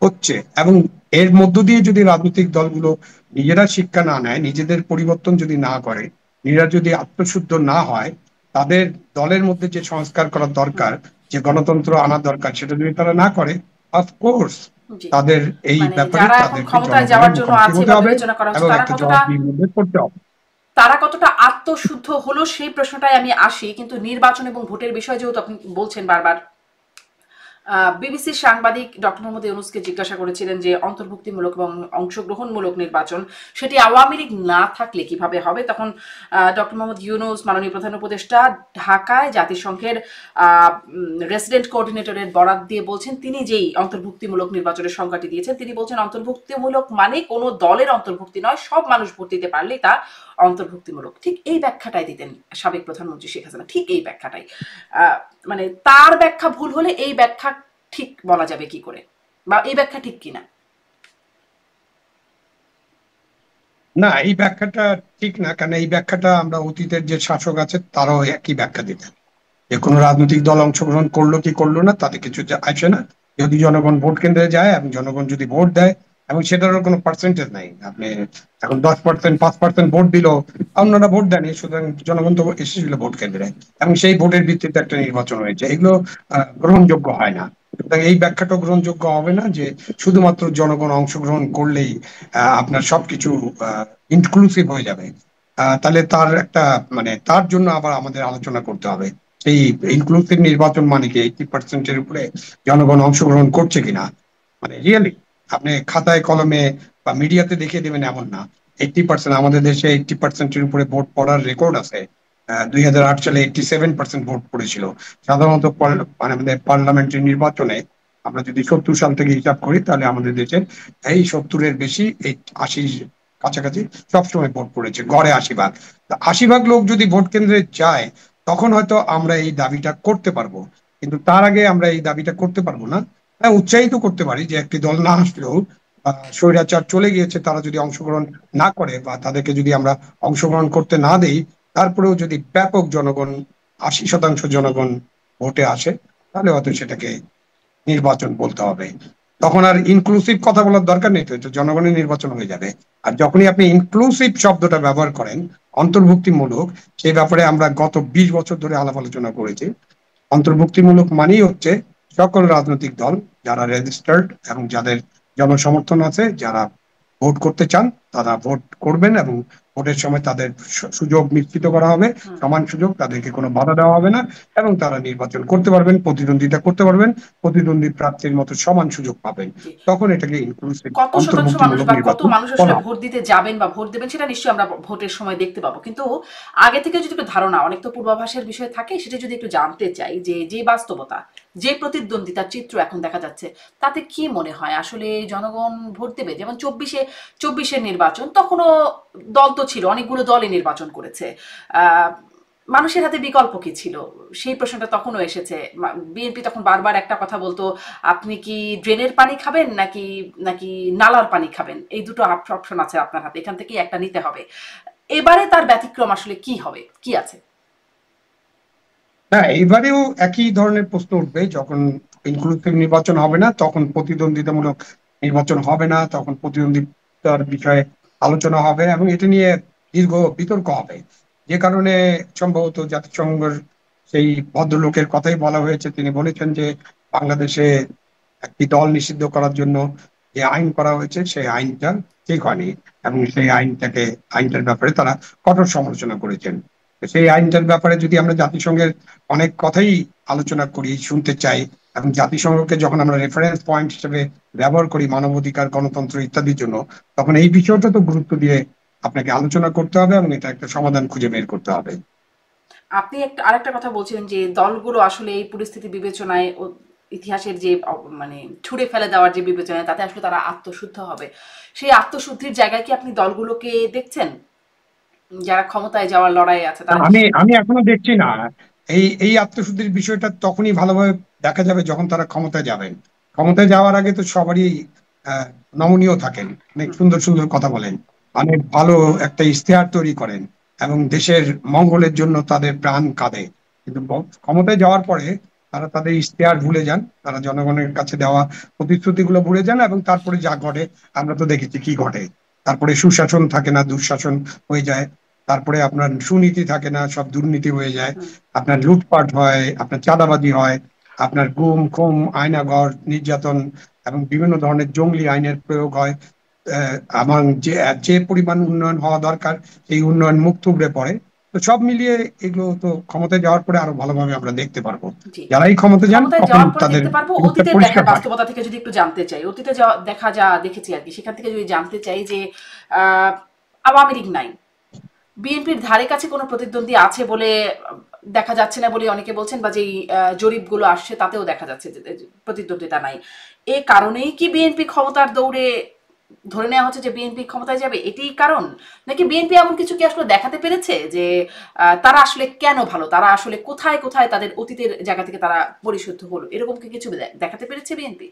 Speaker 1: হচ্ছে। এবং এর মধ্য দিয়ে যদি রাজনৈতিক দলগুলো নিজেরা শিক্ষা না নেয়, নিজেদের পরিবর্তন যদি না করে, নিজেরা যদি আত্মশুদ্ধ না হয়, তাদের দলের মধ্যে যে সংস্কার করার দরকার, যে গণতন্ত্র আনার দরকার, সেটা যদি তারা না করে, অফকোর্স
Speaker 2: জি,
Speaker 1: তাদের এই
Speaker 2: মানে
Speaker 1: ব্যাপারে
Speaker 2: যারা এখন
Speaker 1: তাদেরকে
Speaker 2: ক্ষমতায়
Speaker 1: জনগণের
Speaker 2: যাওয়ার জন্য
Speaker 1: মুখোমুখি
Speaker 2: আছে
Speaker 1: হতে
Speaker 2: বা
Speaker 1: হবে
Speaker 2: বিবেচনা করা হচ্ছে,
Speaker 1: এবং একটা জবাবদিহির মধ্যে করতে হবে।
Speaker 2: তারা কতটা আত্মশুদ্ধ হলো সেই প্রশ্নটাই আমি আসি। কিন্তু নির্বাচন এবং ভোটের বিষয় যেহেতু আপনি বলছেন বারবার, বিবিসির সাংবাদিক ডক্টর মোহাম্মদ ইউনূসকে জিজ্ঞাসা করেছিলেন যে অন্তর্ভুক্তিমূলক এবং অংশগ্রহণমূলক নির্বাচন সেটি আওয়ামী লীগ না থাকলে কিভাবে হবে, তখন ডক্টর মোহাম্মদ ইউনূস মাননীয় প্রধান উপদেষ্টা ঢাকায় জাতিসংঘের রেসিডেন্ট কোঅর্ডিনেটরের বরাত দিয়ে বলছেন, তিনি যেই অন্তর্ভুক্তিমূলক নির্বাচনের সংজ্ঞাটি দিয়েছেন, তিনি বলছেন অন্তর্ভুক্তিমূলক মানে কোনো দলের অন্তর্ভুক্তি নয়, সব মানুষ ভোট দিতে পারলেই তা অন্তর্ভুক্তিমূলক। ঠিক এই ব্যাখ্যাটাই দিতেন সাবেক প্রধানমন্ত্রী শেখ হাসিনা, ঠিক এই ব্যাখ্যাটাই। মানে তার ব্যাখ্যা ভুল হলে এই ব্যাখ্যা ঠিক বলা যাবে কি করে, বা এই ব্যাখ্যা ঠিক কিনা?
Speaker 1: না, এই ব্যাখ্যাটা ঠিক না, কারণ এই ব্যাখ্যাটা আমরা অতীতের যে শাসক আছে তারাও একই ব্যাখ্যা দিতেন, যে কোনো রাজনৈতিক দল অংশগ্রহণ করলো কি করলো না তাতে কিছু আসে না, যদি জনগণ ভোট কেন্দ্রে যায় এবং জনগণ যদি ভোট দেয়, এবং সেটারও কোনো পার্সেন্টেজ নাই। আপনি এখন 10%, 5% ভোট দিল, অন্যরা ভোট দেয়নি, সুতরাং জনগণ তো এসেছিল ভোট কেন্দ্রে, এবং সেই ভোটের ভিত্তিতে একটা নির্বাচন হয়েছে, এগুলো গ্রহণযোগ্য হয় না। সুতরাং এই ব্যাখ্যাটা গ্রহণযোগ্য হবে না যে শুধুমাত্র জনগণ অংশগ্রহণ করলেই আপনার সবকিছু ইনক্লুসিভ হয়ে যাবে। তাহলে তার একটা মানে তার জন্য আবার আমাদের আলোচনা করতে হবে এই ইনক্লুসিভ নির্বাচন মানে কি 80%-এর উপরে জনগণ অংশগ্রহণ করছে কিনা। মানে রিয়েলি আপনি খাতায় কলমে বা মিডিয়াতে দেখিয়ে দেবেন এমন না। 80%, আমাদের দেশে 80%-এর উপরে ভোট পড়ার রেকর্ড আছে। 2008 সালে 87% ভোট পড়েছিল। সাধারণত মানে আমাদের পার্লামেন্টারি নির্বাচনে আমরা যদি 70 সাল থেকে হিসাব করি তাহলে আমাদের দেশে এই 70-এর বেশি, এই 80 কাছাকাছি সবসময় ভোট পড়েছে, গড়ে 80 ভাগ। 80 ভাগ লোক যদি ভোট কেন্দ্রে যায় তখন হয়তো আমরা এই দাবিটা করতে পারবো, কিন্তু তার আগে আমরা এই দাবিটা করতে পারবো না। হ্যাঁ, উৎসাহিত করতে পারি যে একটি দল না আসলেও স্বৈরাচার চলে গিয়েছে, তারা যদি অংশগ্রহণ না করে বা তাদেরকে যদি আমরা অংশগ্রহণ করতে না দেই, তারপরেও যদি ব্যাপক জনগণ, 80% জনগণ ভোটে আসে, তাহলে হয়তো সেটাকে নির্বাচন বলতে হবে। তখন আর ইনক্লুসিভ কথা বলার দরকার নেই, তো এটা জনগণের নির্বাচন হয়ে যাবে। আর যখনই আপনি ইনক্লুসিভ শব্দটা ব্যবহার করেন, অন্তর্ভুক্তিমূলক, সেই ব্যাপারে আমরা গত 20 বছর ধরে আলাপ আলোচনা করেছি। অন্তর্ভুক্তিমূলক মানেই হচ্ছে সকল রাজনৈতিক দল যারা রেজিস্টার্ড এবং যাদের জনসমর্থন আছে, যারা ভোট করতে চান তারা ভোট করবেন, এবং ভোটের সময় তাদের সুযোগ নিশ্চিত করা হবে, সমান সুযোগ, তাদেরকে কোনো বাধা দেওয়া হবে না, এবং তারা নির্বাচন করতে পারবেন, প্রতিদ্বন্দ্বিতা করতে পারবেন, প্রতিদ্বন্দ্বী প্রার্থীর মতো সমান সুযোগ পাবেন। তখন এটাকে ইনক্লুসিভ
Speaker 2: কত শতাংশ মানুষ
Speaker 1: অন্তর্ভুক্তিমূলক
Speaker 2: বা কত
Speaker 1: নির্বাচন
Speaker 2: মানুষ আসলে
Speaker 1: বলা হয়।
Speaker 2: ভোট দিতে যাবেন বা ভোট দেবেন সেটা নিশ্চয়ই আমরা ভোটের সময় দেখতে পাবো, কিন্তু আগে থেকে যদি একটু ধারণা, অনেক তো পূর্বাভাসের বিষয় থাকে, সেটা যদি একটু জানতে চাই যে যে বাস্তবতা, যে প্রতিদ্বন্দ্বিতার চিত্র এখন দেখা যাচ্ছে, তাতে কি মনে হয় আসলে জনগণ ভোট দেবে? যেমন চব্বিশের নির্বাচন, তখনও দল তো ছিল, অনেকগুলো দলই নির্বাচন করেছে। মানুষের হাতে বিকল্প কি ছিল, সেই প্রশ্নটা তখনও এসেছে। বিএনপি তখন বারবার একটা কথা বলতো, আপনি কি ড্রেনের পানি খাবেন নাকি নাকি নালার পানি খাবেন, এই দুটো অপশন আছে আপনার হাতে, এখান থেকে একটা নিতে হবে। এবারে তার ব্যতিক্রম আসলে কি হবে, কি আছে?
Speaker 1: না, এইবারেও একই ধরনের প্রশ্ন উঠবে, যখন ইনক্লুসিভ নির্বাচন হবে না তখন প্রতিদ্বন্দ্বিতামূলক নির্বাচন হবে না, তখন প্রতিদ্বন্দ্বিতার বিষয়ে আলোচনা হবে এবং এটা নিয়ে দীর্ঘ বিতর্ক হবে। যে কারণে সম্ভবত জাতিসংঘের সেই ভদ্রলোকের কথাই বলা হয়েছে, তিনি বলেছেন যে বাংলাদেশে একটি দল নিষিদ্ধ করার জন্য যে আইন করা হয়েছে সেই আইনটা ঠিক হয়নি, এবং সেই আইনটার ব্যাপারে তারা কঠোর সমালোচনা করেছেন। সেই আইনটার ব্যাপারে যদি আমরা জাতিসংঘের অনেক কথাই আলোচনা করি, শুনতে চাই, এবং জাতিসংঘকে যখন আমরা রেফারেন্স পয়েন্ট হিসেবে ব্যবহার করি মানবাধিকার, গণতন্ত্র ইত্যাদির জন্য, তখন এই বিষয়টা তো গুরুত্ব দিয়ে আপনাকে আলোচনা করতে হবে এবং এটা একটা সমাধান খুঁজে বের করতে হবে।
Speaker 2: আপনি একটা আরেকটা কথা বলছিলেন যে দলগুলো আসলে এই পরিস্থিতি বিবেচনায় ও ইতিহাসের যে মানে ছুঁড়ে ফেলে দেওয়ার যে বিবেচনায়, তাতে আসলে তারা আত্মশুদ্ধ হবে। সেই আত্মশুদ্ধির জায়গায় কি আপনি দলগুলোকে দেখছেন, যারা ক্ষমতায় যাওয়ার লড়াইয়ে আছে তারা কি?
Speaker 1: আমি আমি এখনো দেখছি না। এই এই আত্মশুদ্ধির বিষয়টা তখনই ভালোভাবে দেখা যাবে যখন তারা ক্ষমতায় যাবেন। ক্ষমতায় যাওয়ার আগে তো সবারই আহ, নমনীয় থাকেন, অনেক সুন্দর সুন্দর কথা বলেন, অনেক ভালো একটা ইশতেহার তৈরি করেন, এবং দেশের মঙ্গলের জন্য তাদের প্রাণ কাঁদে। কিন্তু ক্ষমতায় যাওয়ার পরে তারা তাদের ইশতেহার ভুলে যান, তারা জনগণের কাছে দেওয়া প্রতিশ্রুতিগুলো ভুলে যান, এবং তারপরে যা ঘটে আমরা তো দেখেছি কি ঘটে। তারপরে সুশাসন থাকে না, দুঃশাসন হয়ে যায়। তারপরে আপনার সুনীতি থাকে না, সব দুর্নীতি হয়ে যায়। আপনার লুটপাট হয়, আপনার চাঁদাবাজি হয়, আপনার গুম খুম, আয়নাঘর, নির্যাতন এবং বিভিন্ন ধরনের জঙ্গলি আইনের প্রয়োগ হয়। আমার যে যে পরিমাণ উন্নয়ন হওয়া দরকার সেই উন্নয়ন মুখ থুবড়ে পড়ে। তো তো সব মিলিয়ে এগুলো তো ক্ষমতায় যাওয়ার পরে আরো ভালোভাবে আমরা দেখতে পারবো,
Speaker 2: জি।
Speaker 1: যারাই ক্ষমতা যান
Speaker 2: ক্ষমতায়
Speaker 1: তখন
Speaker 2: যাওয়ার পরে
Speaker 1: তাদের
Speaker 2: দেখতে পারবো।
Speaker 1: জিনিসটা
Speaker 2: অতীতের
Speaker 1: পরিষ্কার
Speaker 2: দেখার
Speaker 1: হয়।
Speaker 2: বাস্তবতা থেকে যদি একটু জানতে চাই, অতীতে দেখা যা দেখেছি আরকি, সেখান থেকে যদি জানতে চাই যে আহ, আওয়ামী লীগ নাই, বিএনপির ধারে কাছে কোনো প্রতিদ্বন্দ্বী আছে বলে দেখা যাচ্ছে না বলে অনেকে বলছেন, বা যেই জরিপগুলো আসছে তাতেও দেখা যাচ্ছে যে প্রতিদ্বন্দ্বিতা নাই। এ কারণেই কি বিএনপি ক্ষমতার দৌড়ে ধরে নেওয়া হচ্ছে যে বিএনপি ক্ষমতায় যাবে, এটাই কারণ? নাকি বিএনপি এমন কিছু কি আসলে দেখাতে পেরেছে যে তারা আসলে কেন ভালো, তারা আসলে কোথায় কোথায় তাদের অতীতের জায়গা থেকে তারা পরিশুদ্ধ হলো, এরকম কি কিছু দেখাতে পেরেছে বিএনপি?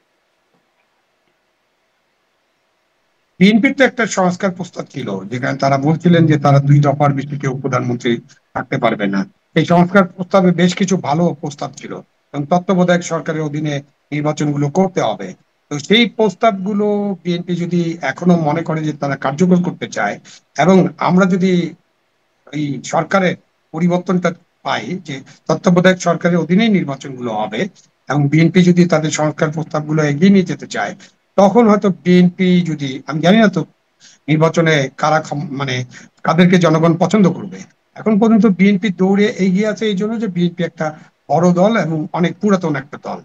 Speaker 1: বিএনপির তো একটা সংস্কার প্রস্তাব ছিল, যেখানে তারা বলছিলেন যে তারা 2 দফার বেশি কেউ প্রধানমন্ত্রী থাকতে পারবে না। এই সংস্কার প্রস্তাবে বেশ কিছু ভালো প্রস্তাব ছিল, এবং তত্ত্বাবধায়ক সরকারের অধীনে নির্বাচনগুলো করতে হবে। তো সেই প্রস্তাবগুলো বিএনপি যদি এখনো মনে করে যে তারা কার্যকর করতে চায়, এবং আমরা যদি এই সরকারের পরিবর্তনটা পাই, যে তত্ত্বাবধায়ক সরকারের অধীনেই নির্বাচনগুলো হবে, এবং বিএনপি যদি তাদের সংস্কার প্রস্তাবগুলো এগিয়ে নিয়ে যেতে চায়, তখন হয়তো বিএনপি যদি, আমি জানি না তো নির্বাচনে কারা মানে কাদেরকে জনগণ পছন্দ করবে। এখন পর্যন্ত বিএনপি দৌড়ে এগিয়ে আছে এই জন্য যে বিএনপি একটা বড় দল এবং অনেক পুরাতন একটা দল,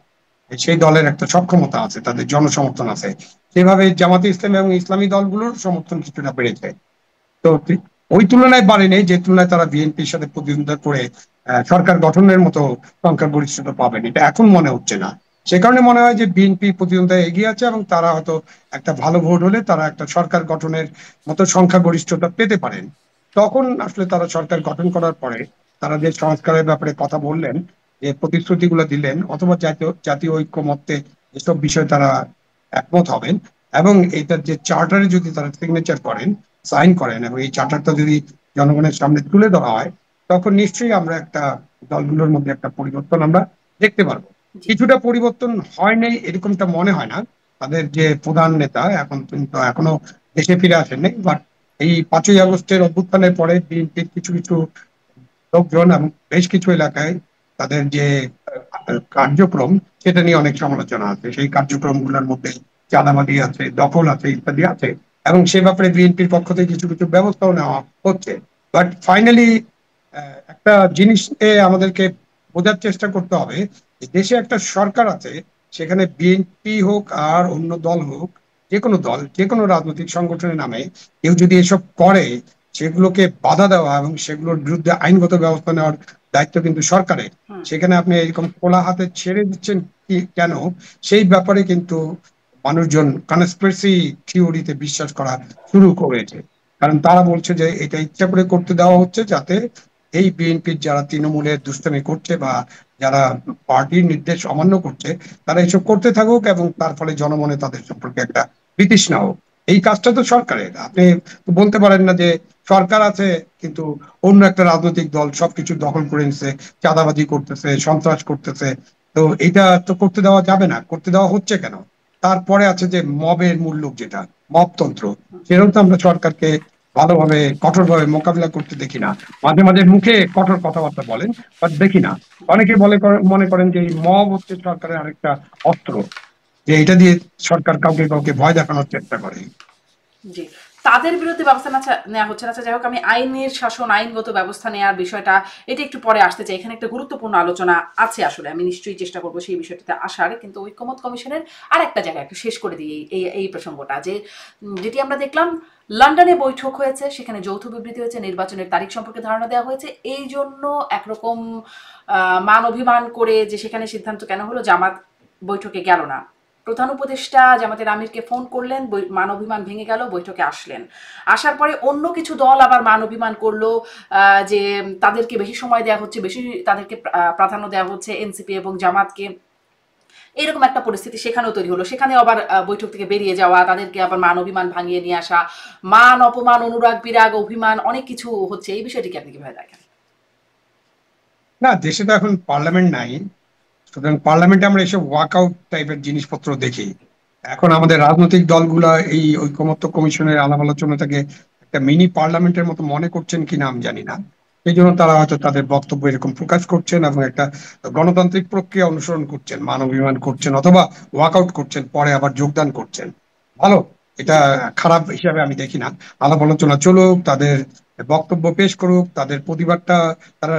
Speaker 1: সেই দলের একটা সক্ষমতা আছে, তাদের জনসমর্থন আছে। সেভাবে জামাতে ইসলামী এবং ইসলামী দলগুলোর সমর্থন কিছুটা বেড়েছে। তো ওই তুলনায় বাড়েনি যে তুলনায় তারা বিএনপির সাথে প্রতিদ্বন্দ্বিতা করে সরকার গঠনের মতো সংখ্যাগরিষ্ঠতা পাবেন, এটা এখন মনে হচ্ছে না। সে কারণে মনে হয় যে বিএনপি প্রতিদ্বন্দ্বিতায় এগিয়ে আছে, এবং তারা হয়তো একটা ভালো ভোট হলে তারা একটা সরকার গঠনের মতো সংখ্যাগরিষ্ঠতা পেতে পারেন। তখন আসলে তারা সরকার গঠন করার পরে তারা যে সংস্কারের ব্যাপারে কথা বললেন, যে প্রতিশ্রুতিগুলো দিলেন, অথবা জাতীয় জাতীয় ঐক্যমত্যে এসব বিষয়ে তারা একমত হবেন, এবং এটার যে চার্টারে যদি তারা সিগনেচার করেন, সাইন করেন, এবং এই চার্টারটা যদি জনগণের সামনে তুলে ধরা হয়, তখন নিশ্চয়ই আমরা একটা দলগুলোর মধ্যে একটা পরিবর্তন আমরা দেখতে পারবো।
Speaker 2: জি।
Speaker 1: কিছুটা পরিবর্তন হয় নাই এরকমটা মনে হয় না। তাদের যে প্রধান নেতা এখন কিন্তু এখনো দেশে ফিরে আসেননি, বাট এই 5ই আগস্টের অভ্যুত্থানের পরে বিএনপির কিছু কিছু লোকজন এবং বেশ কিছু এলাকায় তাদের যে কার্যক্রম, সেটা নিয়ে অনেক সমালোচনা আছে। সেই কার্যক্রমগুলোর মধ্যে চাঁদাবাজি আছে, দখল আছে, ইত্যাদি আছে, এবং সে ব্যাপারে বিএনপির পক্ষ থেকে কিছু কিছু ব্যবস্থাও নেওয়া হচ্ছে। বাট ফাইনালি একটা জিনিস আমাদেরকে বোঝার চেষ্টা করতে হবে, যে দেশে একটা সরকার আছে, সেখানে বিএনপি হোক আর অন্য দল হোক, যে কোনো দল, যে কোনো রাজনৈতিক সংগঠনের নামে কেউ যদি এসব করে, সেগুলোকে বাধা দেওয়া এবং সেগুলোর বিরুদ্ধে আইনগত ব্যবস্থা নেওয়ার দায়িত্ব কিন্তু সরকারের।
Speaker 2: হুম।
Speaker 1: সেখানে আপনি এরকম খোলা হাতে ছেড়ে দিচ্ছেন কি কেন, সেই ব্যাপারে কিন্তু মানুষজন কনস্পিরেসি থিওরিতে বিশ্বাস করা শুরু করেছে। কারণ তারা বলছে যে এটা ইচ্ছা করে করতে দেওয়া হচ্ছে, যাতে এই বিএনপির যারা তৃণমূলের দুষ্টামি করছে বা যারা পার্টির নির্দেশ অমান্য করছে, তারা এসব করতে থাকুক, এবং তার ফলে জনমনে তাদের সম্পর্কে একটা বিতৃষ্ণা হোক। এই কাজটা তো সরকারের। আপনি তো বলতে পারেন না যে সরকার আছে কিন্তু অন্য একটা রাজনৈতিক দল সবকিছু দখল করে নিচ্ছে, চাঁদাবাজি করতেছে, সন্ত্রাস করতেছে। তো এটা তো করতে দেওয়া যাবে না। করতে দেওয়া হচ্ছে কেন? তারপরে আছে যে মবের মূল্য, যেটা মবতন্ত্র, সেটাও তো আমরা সরকারকে ভালোভাবে কঠোরভাবে মোকাবিলা করতে দেখি না। মাঝে মাঝে মুখে কঠোর কথাবার্তা বলেন, বাট দেখি না। অনেকে মনে করেন যে এই মব হচ্ছে সরকারের আরেকটা অস্ত্র, যে এটা দিয়ে সরকার কাউকে কাউকে ভয় দেখানোর চেষ্টা করে।
Speaker 2: জি। তাদের বিরুদ্ধে ব্যবস্থা নেওয়া হচ্ছে না। আচ্ছা, যাই হোক, আমি আইনের শাসন, আইনগত ব্যবস্থা নেওয়ার বিষয়টা, এটা একটু পরে আসতে চাই। এখানে একটা গুরুত্বপূর্ণ আলোচনা আছে আসলে। আমি নিশ্চয়ই চেষ্টা করব সেই বিষয়টাতে আসার। কিন্তু ঐকমত্য কমিশনের আরেকটা জায়গায় একটু শেষ করে দিই এই প্রসঙ্গটা, যে যেটি আমরা দেখলাম, লন্ডনে বৈঠক হয়েছে, সেখানে যৌথ বিবৃতি হয়েছে, নির্বাচনের তারিখ সম্পর্কে ধারণা দেওয়া হয়েছে। এই জন্য একরকম মান অভিমান করে যে সেখানে সিদ্ধান্ত কেন হলো, জামাত বৈঠকে গেল না। প্রধান উপদেষ্টা জামাতের আমিরকে ফোন করলেন, মান অভিমান ভেঙে গেল, বৈঠকে আসলেন। আসার পরে অন্য কিছু দল আবার মান অভিমান করলো, যে তাদেরকে বেশি সময় দেওয়া হচ্ছে, বেশি তাদেরকে প্রাধান্য দেওয়া হচ্ছে এনসিপি এবং জামাতকে। এরকম একটা পরিস্থিতি সেখানেও তৈরি হলো। সেখানে আবার বৈঠক থেকে বেরিয়ে যাওয়া, তাদেরকে আবার মান অভিমান ভাঙিয়ে নিয়ে আসা, মান অপমান, অনুরাগ বিরাগ, অভিমান, অনেক কিছু হচ্ছে। এই বিষয়টিকে আপনি কিভাবে দেখেন?
Speaker 1: না, দেশে তো এখন পার্লামেন্ট নাই, সুতরাং পার্লামেন্টে আমরা এসব ওয়াকআউট টাইপের জিনিসপত্র দেখি। এখন আমাদের রাজনৈতিক দলগুলা এই ঐকমত্য কমিশনের আলাপ আলোচনাটাকে একটা মিনি পার্লামেন্টের মতো মনে করছেন কিনা আমি জানি না। এই জন্য তারা হয়তো তাদের বক্তব্য এরকম প্রকাশ করছেন, এবং একটা গণতান্ত্রিক প্রক্রিয়া অনুসরণ করছেন, মানবাধিকার করছেন, অথবা ওয়াকআউট করছেন, পরে আবার যোগদান করছেন। ভালো, এটা
Speaker 2: জি।
Speaker 1: খারাপ হিসাবে আমি দেখি না। আলাপ আলোচনা চলুক, তাদের বক্তব্য পেশ করুক, তাদের প্রতিবাদটা তারা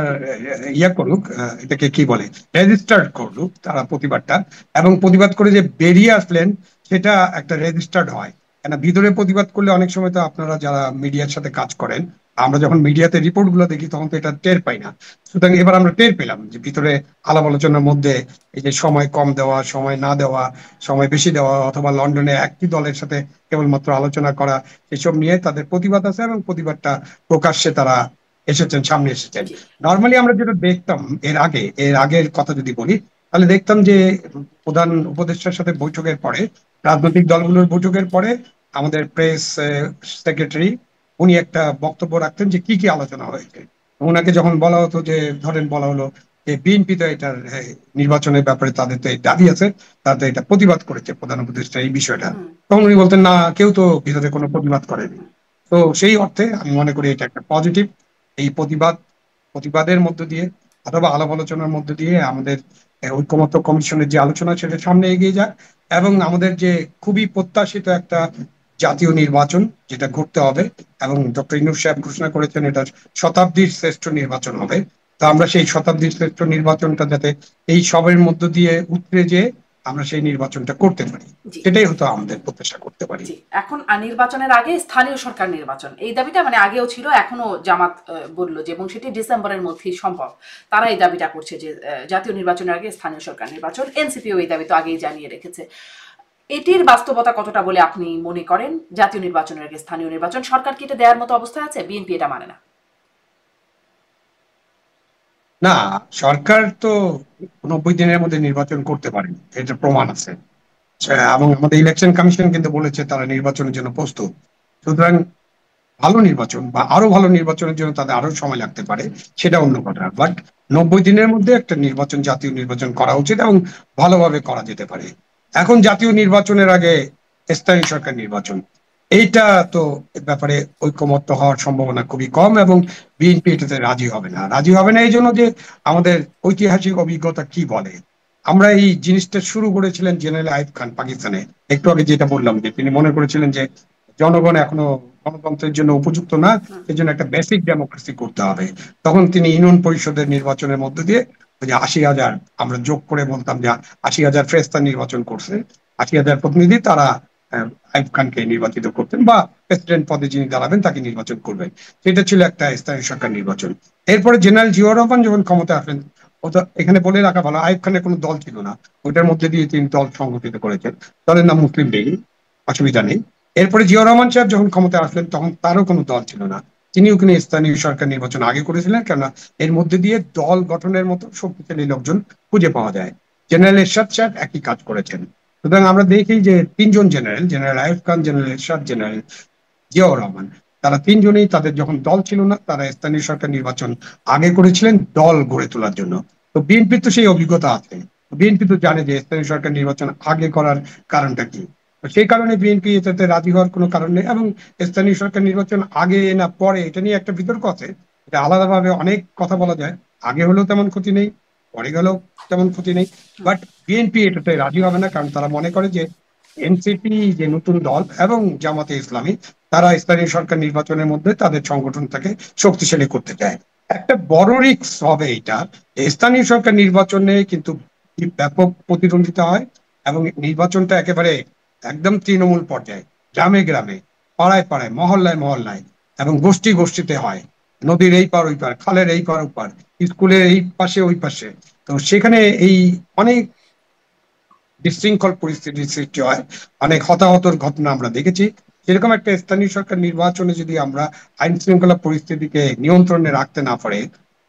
Speaker 1: ইয়া করুক, এটাকে কি বলে, রেজিস্টার্ড করুক তারা প্রতিবাদটা, এবং প্রতিবাদ করে যে বেরিয়ে আসলেন সেটা একটা রেজিস্টার্ড হয়। কেন ভিতরে প্রতিবাদ করলে অনেক সময় তো আপনারা যারা মিডিয়ার সাথে কাজ করেন, আমরা যখন মিডিয়াতে রিপোর্ট গুলো দেখি তখন তো এটা টের পাই না। সুতরাং এবার আমরা টের পেলাম যে ভিতরে আলাপ আলোচনার মধ্যে এই যে সময় কম দেওয়া, সময় না দেওয়া, সময় বেশি দেওয়া, অথবা লন্ডনে একটি দলের সাথে কেবলমাত্র আলোচনা করা, এসব নিয়ে তাদের প্রতিবাদ আছে এবং প্রতিবাদটা প্রকাশ্যে তারা এসেছেন, সামনে এসেছেন।
Speaker 2: জি
Speaker 1: নর্মালি আমরা যেটা দেখতাম এর আগের কথা যদি বলি, তাহলে দেখতাম যে প্রধান উপদেষ্টার সাথে বৈঠকের পরে, রাজনৈতিক দলগুলোর বৈঠকের পরে আমাদের প্রেস সেক্রেটারি উনি একটা বক্তব্য রাখতেন যে কি কি আলোচনা হয়েছে। ওনাকে যখন বলা হতো যে, ধরেন বলা হলো যে বিএনপি তো এটার নির্বাচনের ব্যাপারে তাদের তো এই দাবি আছে, তারা তো এটা প্রতিবাদ করেছে প্রধান উপদেষ্টা এই বিষয়টা,
Speaker 2: হুম
Speaker 1: তখন উনি বলতেন না, কেউ তো ভিতরে কোনো প্রতিবাদ করেনি। তো সেই অর্থে আমি মনে করি এটা একটা পজিটিভ। এই প্রতিবাদের মধ্য দিয়ে অথবা আলাপ আলোচনার মধ্য দিয়ে আমাদের ঐকমত্য কমিশনের যে আলোচনা সেটা সামনে এগিয়ে যায়, এবং আমাদের যে খুবই প্রত্যাশিত একটা জাতীয় নির্বাচন যেটা ঘটতে হবে, এবং ডক্টর ইউনূস সাহেব ঘোষণা করেছেন এটা শতাব্দীর শ্রেষ্ঠ নির্বাচন হবে। তো আমরা সেই শতাব্দীর শ্রেষ্ঠ নির্বাচনটা যাতে এই সবের মধ্য দিয়ে উতরে যে আমরা সেই নির্বাচনটা করতে পারি,
Speaker 2: জি
Speaker 1: সেটাই হয়তো আমাদের প্রত্যাশা করতে পারি।
Speaker 2: জি এখন নির্বাচনের আগে স্থানীয় সরকার নির্বাচন, এই দাবিটা আগেও ছিল, এখনো জামাত বলল যে, এবং সেটি ডিসেম্বরের মধ্যেই সম্ভব। তারা এই দাবিটা করছে যে জাতীয় নির্বাচনের আগে স্থানীয় সরকার নির্বাচন। এনসিপিও এই দাবি তো আগেই জানিয়ে রেখেছে। এটির বাস্তবতা কতটা বলে আপনি মনে করেন? জাতীয় নির্বাচনের আগে স্থানীয় নির্বাচন, সরকার কি এটা দেওয়ার মতো অবস্থায় আছে? বিএনপি এটা মানে না।
Speaker 1: না, সরকার তো 90 দিনের মধ্যে নির্বাচন করতে পারেনি, এটা প্রমাণ আছে। এবং আমাদের ইলেকশন কমিশন কিন্তু বলেছে তারা নির্বাচনের জন্য প্রস্তুত। সুতরাং ভালো নির্বাচন বা আরো ভালো নির্বাচনের জন্য তাদের আরো সময় লাগতে পারে, সেটা অন্য কথা, বাট 90 দিনের মধ্যে একটা নির্বাচন, জাতীয় নির্বাচন করা উচিত এবং ভালোভাবে করা যেতে পারে। এখন জাতীয় নির্বাচনের আগে স্থানীয় সরকার নির্বাচন, এইটা তো এ ব্যাপারে ঐকমত্য হওয়ার সম্ভাবনা খুবই কম, এবং বিএনপি এটাতে রাজি হবে না এই জন্য যে আমাদের ঐতিহাসিক অভিজ্ঞতা কি বলে। আমরা এই জিনিসটা শুরু করেছিলেন জেনারেল আইয়ুব খান পাকিস্তানে, একটু আগে যেটা বললাম যে তিনি মনে করেছিলেন যে জনগণ এখনো গণতন্ত্রের জন্য উপযুক্ত না, সেজন্য একটা বেসিক ডেমোক্রেসি করতে হবে। তখন তিনি ইউনিয়ন পরিষদের নির্বাচনের মধ্য দিয়ে ওই যে 80,000, আমরা যোগ করে বলতাম যে 80,000 ফেরেস্তা নির্বাচন করছে, 80,000 প্রতিনিধি তারা আইয়ুব খানকে নির্বাচিত করতেন, বা প্রেসিডেন্ট পদে যিনি দাঁড়াবেন তাকে নির্বাচন করবেন। সেটা ছিল একটা স্থানীয় সরকার নির্বাচন। এরপরে জেনারেল জিয়াউর রহমান যখন ক্ষমতা আসেন, ও তো এখানে বলে রাখা ভালো, আইয়ুব খানের কোনো দল ছিল না, ওইটার মধ্যে দিয়ে তিনি দল সংগঠিত করেছেন। দলের নাম মুসলিম লীগ, অসুবিধা নেই। এরপরে জিয়াউর রহমান সাহেব যখন ক্ষমতায় আসলেন তখন তারও কোনো দল ছিল না, তিনিও কিন্তু স্থানীয় সরকার নির্বাচন আগে করেছিলেন, কেননা এর মধ্যে দিয়ে দল গঠনের মতো শক্তিশালী লোকজন খুঁজে পাওয়া যায়। জেনারেল এরশাদ সাহেব একই কাজ করেছেন। সুতরাং আমরা দেখি যে তিনজন general, general Ayub Khan, general এরশাদ, জেনারেল জিয়াউর রহমান, তারা তিনজনেই তাদের যখন দল ছিল না তারা স্থানীয় সরকার নির্বাচন আগে করেছিলেন দল গড়ে তোলার জন্য। তো বিএনপির তো সেই অভিজ্ঞতা আছে, বিএনপি তো জানে যে স্থানীয় সরকার নির্বাচন আগে করার কারণটা কি। তো সেই কারণে বিএনপি এটাতে রাজি হওয়ার কোনো কারণ নেই, এবং স্থানীয় সরকার নির্বাচন আগে না পরে এটা নিয়ে একটা বিতর্ক আছে, এটা আলাদাভাবে অনেক কথা বলা যায়। আগে হলেও তেমন ক্ষতি নেই, পরে গেলেও তেমন ক্ষতি নেই, বাট বিএনপি এটাতে রাজি হবে না, কারণ তারা মনে করে যে এনসিপি যে নতুন দল এবং জামাতে ইসলামী, তারা স্থানীয় সরকার নির্বাচনের মধ্যে তাদের সংগঠনটাকে শক্তিশালী করতে চায়। একটা বড় রিস্ক হবে এটা, স্থানীয় সরকার নির্বাচনে কিন্তু ব্যাপক প্রতিদ্বন্দ্বিতা হয়, এবং নির্বাচনটা একেবারে একদম তৃণমূল পর্যায়ে, গ্রামে গ্রামে, পাড়ায় পাড়ায়, মহল্লায় মহল্লায়, এবং গোষ্ঠী গোষ্ঠীতে হয়। নদীর এই পার ওই পার, খালের এই পার ওই পার, স্কুলের এই পাশে ওই পাশে। তো সেখানে এই অনেক বিশৃঙ্খল পরিস্থিতির সৃষ্টি হয়, অনেক হতাহতর ঘটনা আমরা দেখেছি। সেরকম একটা স্থানীয় সরকার নির্বাচনে যদি আমরা আইন শৃঙ্খলা পরিস্থিতিকে নিয়ন্ত্রণে রাখতে না পারে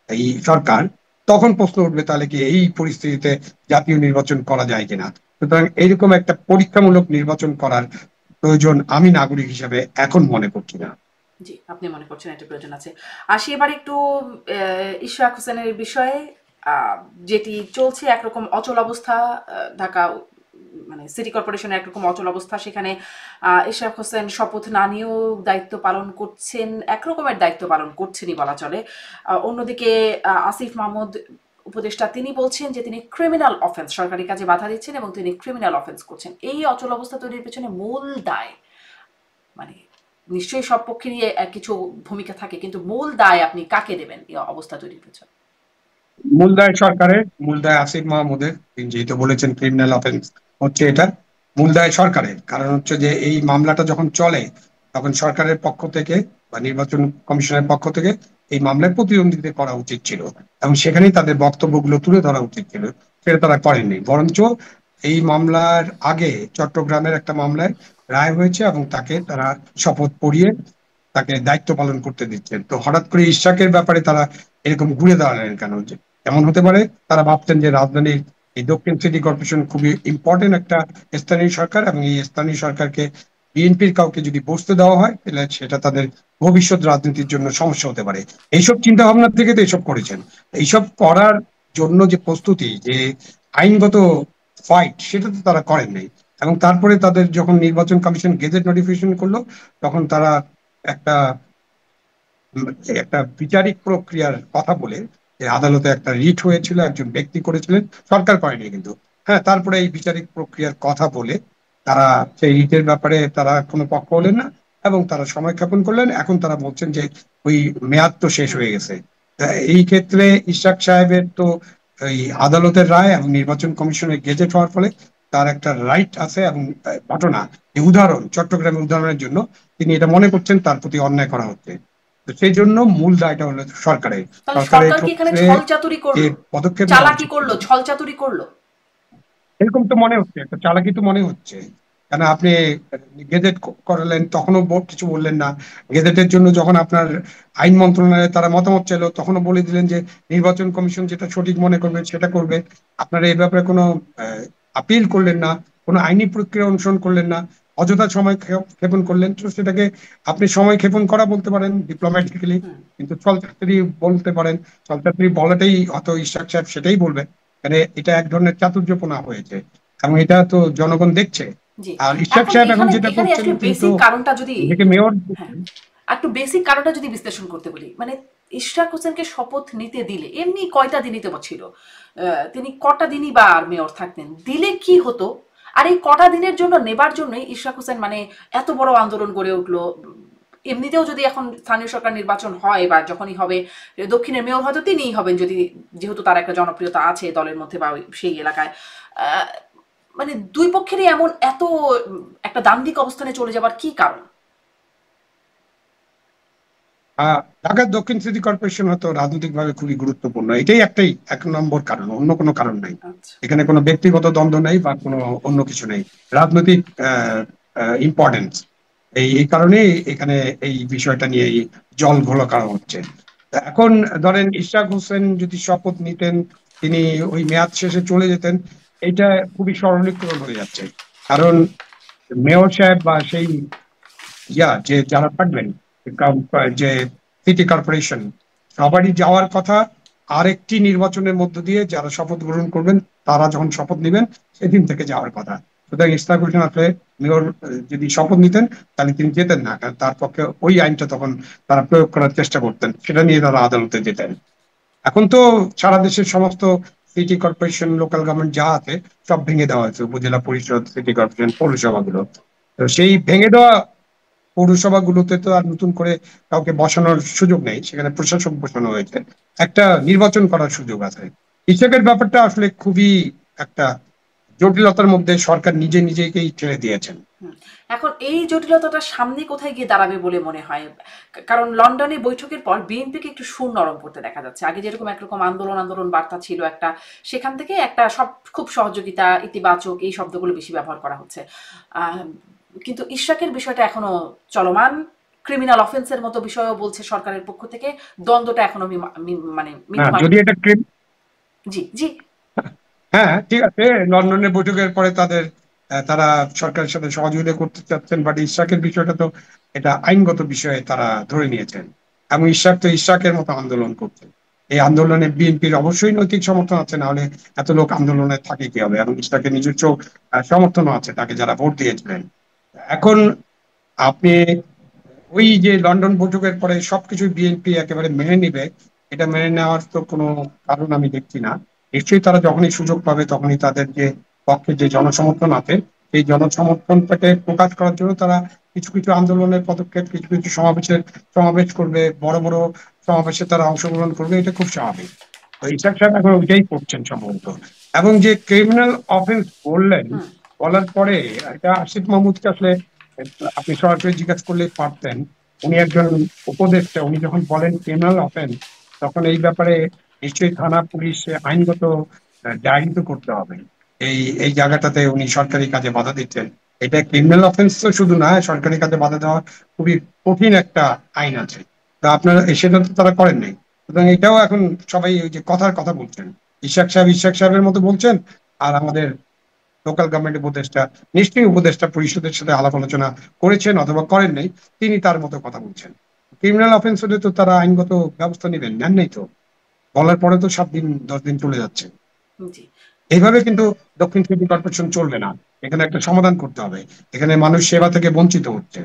Speaker 1: এই সরকার, তখন প্রশ্ন উঠবে তাহলে কি এই পরিস্থিতিতে জাতীয় নির্বাচন করা যায় কিনা। সুতরাং এইরকম একটা পরীক্ষামূলক নির্বাচন করার প্রয়োজন আমি নাগরিক হিসেবে এখন মনে করছি না।
Speaker 2: জি, আপনি মনে করছেন এটা প্রয়োজন আছে। আসি এবার একটু ইশরাক হোসেনের বিষয়ে, যেটি চলছে একরকম অচল অবস্থা। ঢাকা সিটি কর্পোরেশনের একরকম অচল অবস্থা, সেখানে ইশরাক হোসেন শপথ না নিয়েও দায়িত্ব পালন করছেন, একরকমের দায়িত্ব পালন করছেনই বলা চলে। অন্যদিকে আসিফ মাহমুদ উপদেষ্টা, তিনি বলছেন যে তিনি ক্রিমিনাল অফেন্স, সরকারি কাজে বাধা দিচ্ছেন এবং তিনি ক্রিমিনাল অফেন্স করছেন। এই অচল অবস্থা তৈরির পেছনে মূল দায় মানে নিশ্চয়ই সব পক্ষেরই কিছু ভূমিকা থাকে, কিন্তু মূল দায় আপনি কাকে দেবেন এই অবস্থা তৈরির পেছনে?
Speaker 1: মূল দায় সরকারের, মূল দায় আসিফ মাহমুদের। তিনি যেহেতু বলেছেন ক্রিমিনাল অফেন্স হচ্ছে এটা, মূল দায় সরকারের। কারণ হচ্ছে যে এই মামলাটা যখন চলে তখন সরকারের পক্ষ থেকে বা নির্বাচন কমিশনের পক্ষ থেকে এই মামলায় প্রতিদ্বন্দ্বিতা করা উচিত ছিল এবং সেখানেই তাদের বক্তব্যগুলো তুলে ধরা উচিত ছিল। সেটা তারা করেননি, বরঞ্চ এই মামলার আগে চট্টগ্রামের একটা মামলায় রায় হয়েছে এবং তাকে তারা শপথ পড়িয়ে তাকে দায়িত্ব পালন করতে দিচ্ছেন। তো হঠাৎ করে ইশরাকের ব্যাপারে তারা এরকম ঘুরে দাঁড়ালেন কেন? যে এমন হতে পারে তারা ভাবতেন যে রাজধানীর এই দক্ষিণ সিটি কর্পোরেশন খুবই ইম্পর্টেন্ট একটা স্থানীয় সরকার এবং এই স্থানীয় সরকারকে বিএনপির কাউকে যদি বসতে দেওয়া হয় তাহলে সেটা তাদের ভবিষ্যৎ রাজনীতির জন্য সমস্যা হতে পারে। এইসব চিন্তা ভাবনা থেকে তো এইসব করেছেন। এইসব করার জন্য যে প্রস্তুতি, যে আইনগত ফাইট, সেটা তো তারা করেন নাই। এবং তারপরে তাদের যখন নির্বাচন কমিশন গেজেট নোটিফিকেশন করলো তখন তারা একটা একটা বিচারিক প্রক্রিয়ার কথা বলে, যে আদালতে একটা রিট হয়েছিল, একজন ব্যক্তি করেছিলেন, সরকার করেনি কিন্তু। হ্যাঁ, তারপরে এই বিচারিক প্রক্রিয়ার কথা বলে তারা সেই রিটের ব্যাপারে তারা কোনো পক্ষ হলেন না এবং তারা সময় ক্ষেপণ করলেন। এখন তারা বলছেন যে ওই মেয়াদ তো শেষ হয়ে গেছে। তা এই ক্ষেত্রে ইশরাক সাহেবের তো এই আদালতের রায় এবং নির্বাচন কমিশনের গেজেট হওয়ার ফলে তার একটা রাইট আছে এবং ঘটনা, এই উদাহরণ, চট্টগ্রামের উদাহরণের জন্য তিনি এটা মনে করছেন তার প্রতি অন্যায় করা হচ্ছে। তো সেই জন্য মূল দায়টা হলো সরকারের।
Speaker 2: তাহলে
Speaker 1: সরকারের
Speaker 2: সরকার কি এখানে
Speaker 1: ক্ষেত্রে
Speaker 2: ছলচাতুরি
Speaker 1: যে
Speaker 2: করলো,
Speaker 1: পদক্ষেপ নেওয়া
Speaker 2: চালাকি
Speaker 1: উচিত ছিল,
Speaker 2: করলো, ছলচাতুরি করলো?
Speaker 1: এরকম তো মনে হচ্ছে, একটা চালাকি তো মনে হচ্ছে। কেন আপনি গেজেট করালেন তখনও কিছু বললেন না। গেজেটের জন্য যখন আপনার আইন মন্ত্রণালয়ে তারা মতামত চাইলো তখনও বলে দিলেন যে নির্বাচন কমিশন যেটা সঠিক মনে করবে সেটা করবে। আপনারা এই ব্যাপারে কোনো আপিল করলেন না, কোনো আইনি প্রক্রিয়া অনুসরণ করলেন না, অযথা সময় ক্ষেপণ করলেন। তো সেটাকে আপনি সময় ক্ষেপণ করা বলতে পারেন ডিপ্লোম্যাটিক্যালি,
Speaker 2: হুম।
Speaker 1: কিন্তু ছলচাতুরি বলতে পারেন। ছলচাতুরি বলাটাই অত ইশরাক সাহেব সেটাই বলবেন। মানে এটা এক ধরনের চাতুর্যপনা হয়েছে এবং এটা তো জনগণ দেখছে।
Speaker 2: জি।
Speaker 1: আর ইশরাক
Speaker 2: এখন
Speaker 1: সাহেব এখন
Speaker 2: এখানে
Speaker 1: যেটা
Speaker 2: এখানে
Speaker 1: করছেন
Speaker 2: আসলে
Speaker 1: তিনি তো
Speaker 2: বেসিক কারণটা যদি,
Speaker 1: নিজেকে মেয়র।
Speaker 2: হ্যাঁ, একটু বেসিক কারণটা যদি বিশ্লেষণ করতে বলি, মানে ইশরাক হোসেনকে শপথ নিতে দিলে এমনি কয়টা দিনই তো ছিল, তিনি কটা দিনই বা আর মেয়র থাকতেন, দিলে কি হতো? আর এই কটা দিনের জন্য নেবার জন্যই ইশরাক হোসেন মানে এত বড় আন্দোলন গড়ে উঠলো। এমনিতেও যদি এখন স্থানীয় সরকার নির্বাচন হয় বা যখনই হবে, দক্ষিণের মেয়র হয়তো তিনিই হবেন, যদি যেহেতু তার একটা জনপ্রিয়তা আছে দলের মধ্যে বা সেই এলাকায়। আহ, মানে দুই পক্ষেরই এমন এত একটা দ্বান্দ্বিক অবস্থানে চলে যাবার কি কারণ?
Speaker 1: ঢাকার দক্ষিণ সিটি কর্পোরেশন হয়তো রাজনৈতিক ভাবে খুবই গুরুত্বপূর্ণ, এটাই একটাই এক নম্বর কারণ, অন্য কোনো কারণ নাই।
Speaker 2: আচ্ছা।
Speaker 1: এখানে কোনো ব্যক্তিগত দ্বন্দ্ব নাই বা কোনো অন্য কিছু নেই, রাজনৈতিক ইম্পর্টেন্স। এই কারণেই এখানে এই বিষয়টা নিয়ে এই জল ঘোলা করা হচ্ছে। তা এখন ধরেন ইশরাক হোসেন যদি শপথ নিতেন, তিনি ওই মেয়াদ শেষে চলে যেতেন, এটা খুবই সরলীকরণ হয়ে যাচ্ছে। কারণ মেয়র সাহেব বা সেই যে যারা থাকবেন, যে সিটি কর্পোরেশন, সবারই যাওয়ার কথা আরেকটি নির্বাচনের মধ্য দিয়ে। যারা শপথ গ্রহণ করবেন তারা যখন শপথ নেবেন সেদিন থেকে যাওয়ার কথা। সুতরাং ইশরাক হোসেন আসলে মেয়র যদি শপথ নিতেন তাহলে তিনি যেতেন না, কারণ তার পক্ষে ওই আইনটা তখন তারা প্রয়োগ করার চেষ্টা করতেন, সেটা নিয়ে তারা আদালতে যেতেন। এখন তো সারা দেশের সমস্ত সিটি কর্পোরেশন, লোকাল গভর্নমেন্ট যা আছে সব ভেঙে দেওয়া হয়েছে, উপজেলা পরিষদ, সিটি কর্পোরেশন, পৌরসভাগুলো। তো সেই ভেঙে দেওয়া পৌরসভাগুলোতে তো আর নতুন করে কাউকে বসানোর সুযোগ নেই, সেখানে প্রশাসক বসানো হয়েছে, একটা নির্বাচন করার সুযোগ আছে। ইসেকের ব্যাপারটা আসলে খুবই একটা জটিলতার মধ্যে সরকার নিজে নিজেকেই ঠেলে দিয়েছেন।
Speaker 2: হুম। এখন এই জটিলতাটা সামনে কোথায় গিয়ে দাঁড়াবে বলে মনে হয়? কারণ লন্ডনে বৈঠকের পর বিএনপিকে একটু সুর নরম করতে দেখা যাচ্ছে। আগে যেরকম একরকম আন্দোলন আন্দোলন বার্তা ছিল একটা, সেখান থেকে একটা সব খুব সহযোগিতা, ইতিবাচক এই শব্দগুলো বেশি ব্যবহার করা হচ্ছে। আহ, কিন্তু ইশরাকের বিষয়টা এখনো চলমান, ক্রিমিনাল অফেন্সের মতো বিষয়ও বলছে সরকারের পক্ষ থেকে। দ্বন্দ্বটা এখনো মানে
Speaker 1: না,
Speaker 2: মিটমাট।
Speaker 1: যদি এটা
Speaker 2: জি, জি।
Speaker 1: হ্যাঁ, ঠিক আছে, লন্ডনের বৈঠকের পরে তারা সরকারের সাথে সহযোগিতা করতে চাচ্ছেন, বাট ইশরাকের বিষয়টা তো এটা আইনগত বিষয়ে তারা ধরে নিয়েছেন এবং ইশরাক তো ইশরাকের মতো আন্দোলন করছে। এই আন্দোলনে বিএনপির অবশ্যই নৈতিক সমর্থন আছে, না হলে এত লোক আন্দোলনে থাকে কি হবে? এবং ইশরাকের নিজস্ব সমর্থনও আছে, তাকে যারা ভোট দিয়েছিলেন। এখন আপনি ওই যে লন্ডন বৈঠকের পরে সবকিছু বিএনপি একেবারে মেনে নিবে, এটা মেনে নেওয়ার তো কোনো কারণ আমি দেখছি না। নিশ্চয়ই তারা যখনই সুযোগ পাবে তখনই তাদের যে পক্ষে যে জনসমর্থন আছে সেই জনসমর্থনটাকে প্রকাশ করার জন্য তারা কিছু কিছু আন্দোলনের পদক্ষেপ, কিছু কিছু সমাবেশ করবে, বড় বড় সমাবেশে তারা অংশগ্রহণ করবে, এটা খুব স্বাভাবিক। তো ইসাক সাহেব এখন ওইটাই করছেন সম্ভবত। এবং যে ক্রিমিনাল অফেন্স বললেন,
Speaker 2: হুম।
Speaker 1: বলার পরে এটা আসিফ মাহমুদকে আসলে আপনি সরাসরি জিজ্ঞাসা করলে পারতেন। উনি একজন উপদেষ্টা, উনি যখন বলেন ক্রিমিনাল অফেন্স, তখন এই ব্যাপারে নিশ্চয়ই থানা পুলিশ আইনগত ডায়েরি তো করতে হবে। এই এই জায়গাটাতে উনি সরকারি কাজে বাধা দিচ্ছেন, এটা ক্রিমিনাল অফেন্স তো শুধু না, সরকারি কাজে বাধা দেওয়া খুবই কঠিন একটা আইন আছে। তা আপনারা সেটা তো তারা করেন নাই। সুতরাং এটাও এখন সবাই ওই যে কথার কথা বলছেন, ইশাক সাহেবের মতো বলছেন। আর আমাদের লোকাল গভর্নমেন্ট উপদেষ্টা নিশ্চয়ই উপদেষ্টা পরিষদের সাথে আলাপ আলোচনা করেছেন অথবা করেন নাই, তিনি তার মতো কথা বলছেন। ক্রিমিনাল অফেন্স হলে তো তারা আইনগত ব্যবস্থা নেবেন, নেন নাই তো। বলার পরে তো 7 দিন 10 দিন চলে যাচ্ছে।
Speaker 2: জি।
Speaker 1: এইভাবে কিন্তু দক্ষিণ সিটি কর্পোরেশন চলবে না। এখানে একটা সমাধান করতে হবে। এখানে মানুষ সেবা থেকে বঞ্চিত হচ্ছে।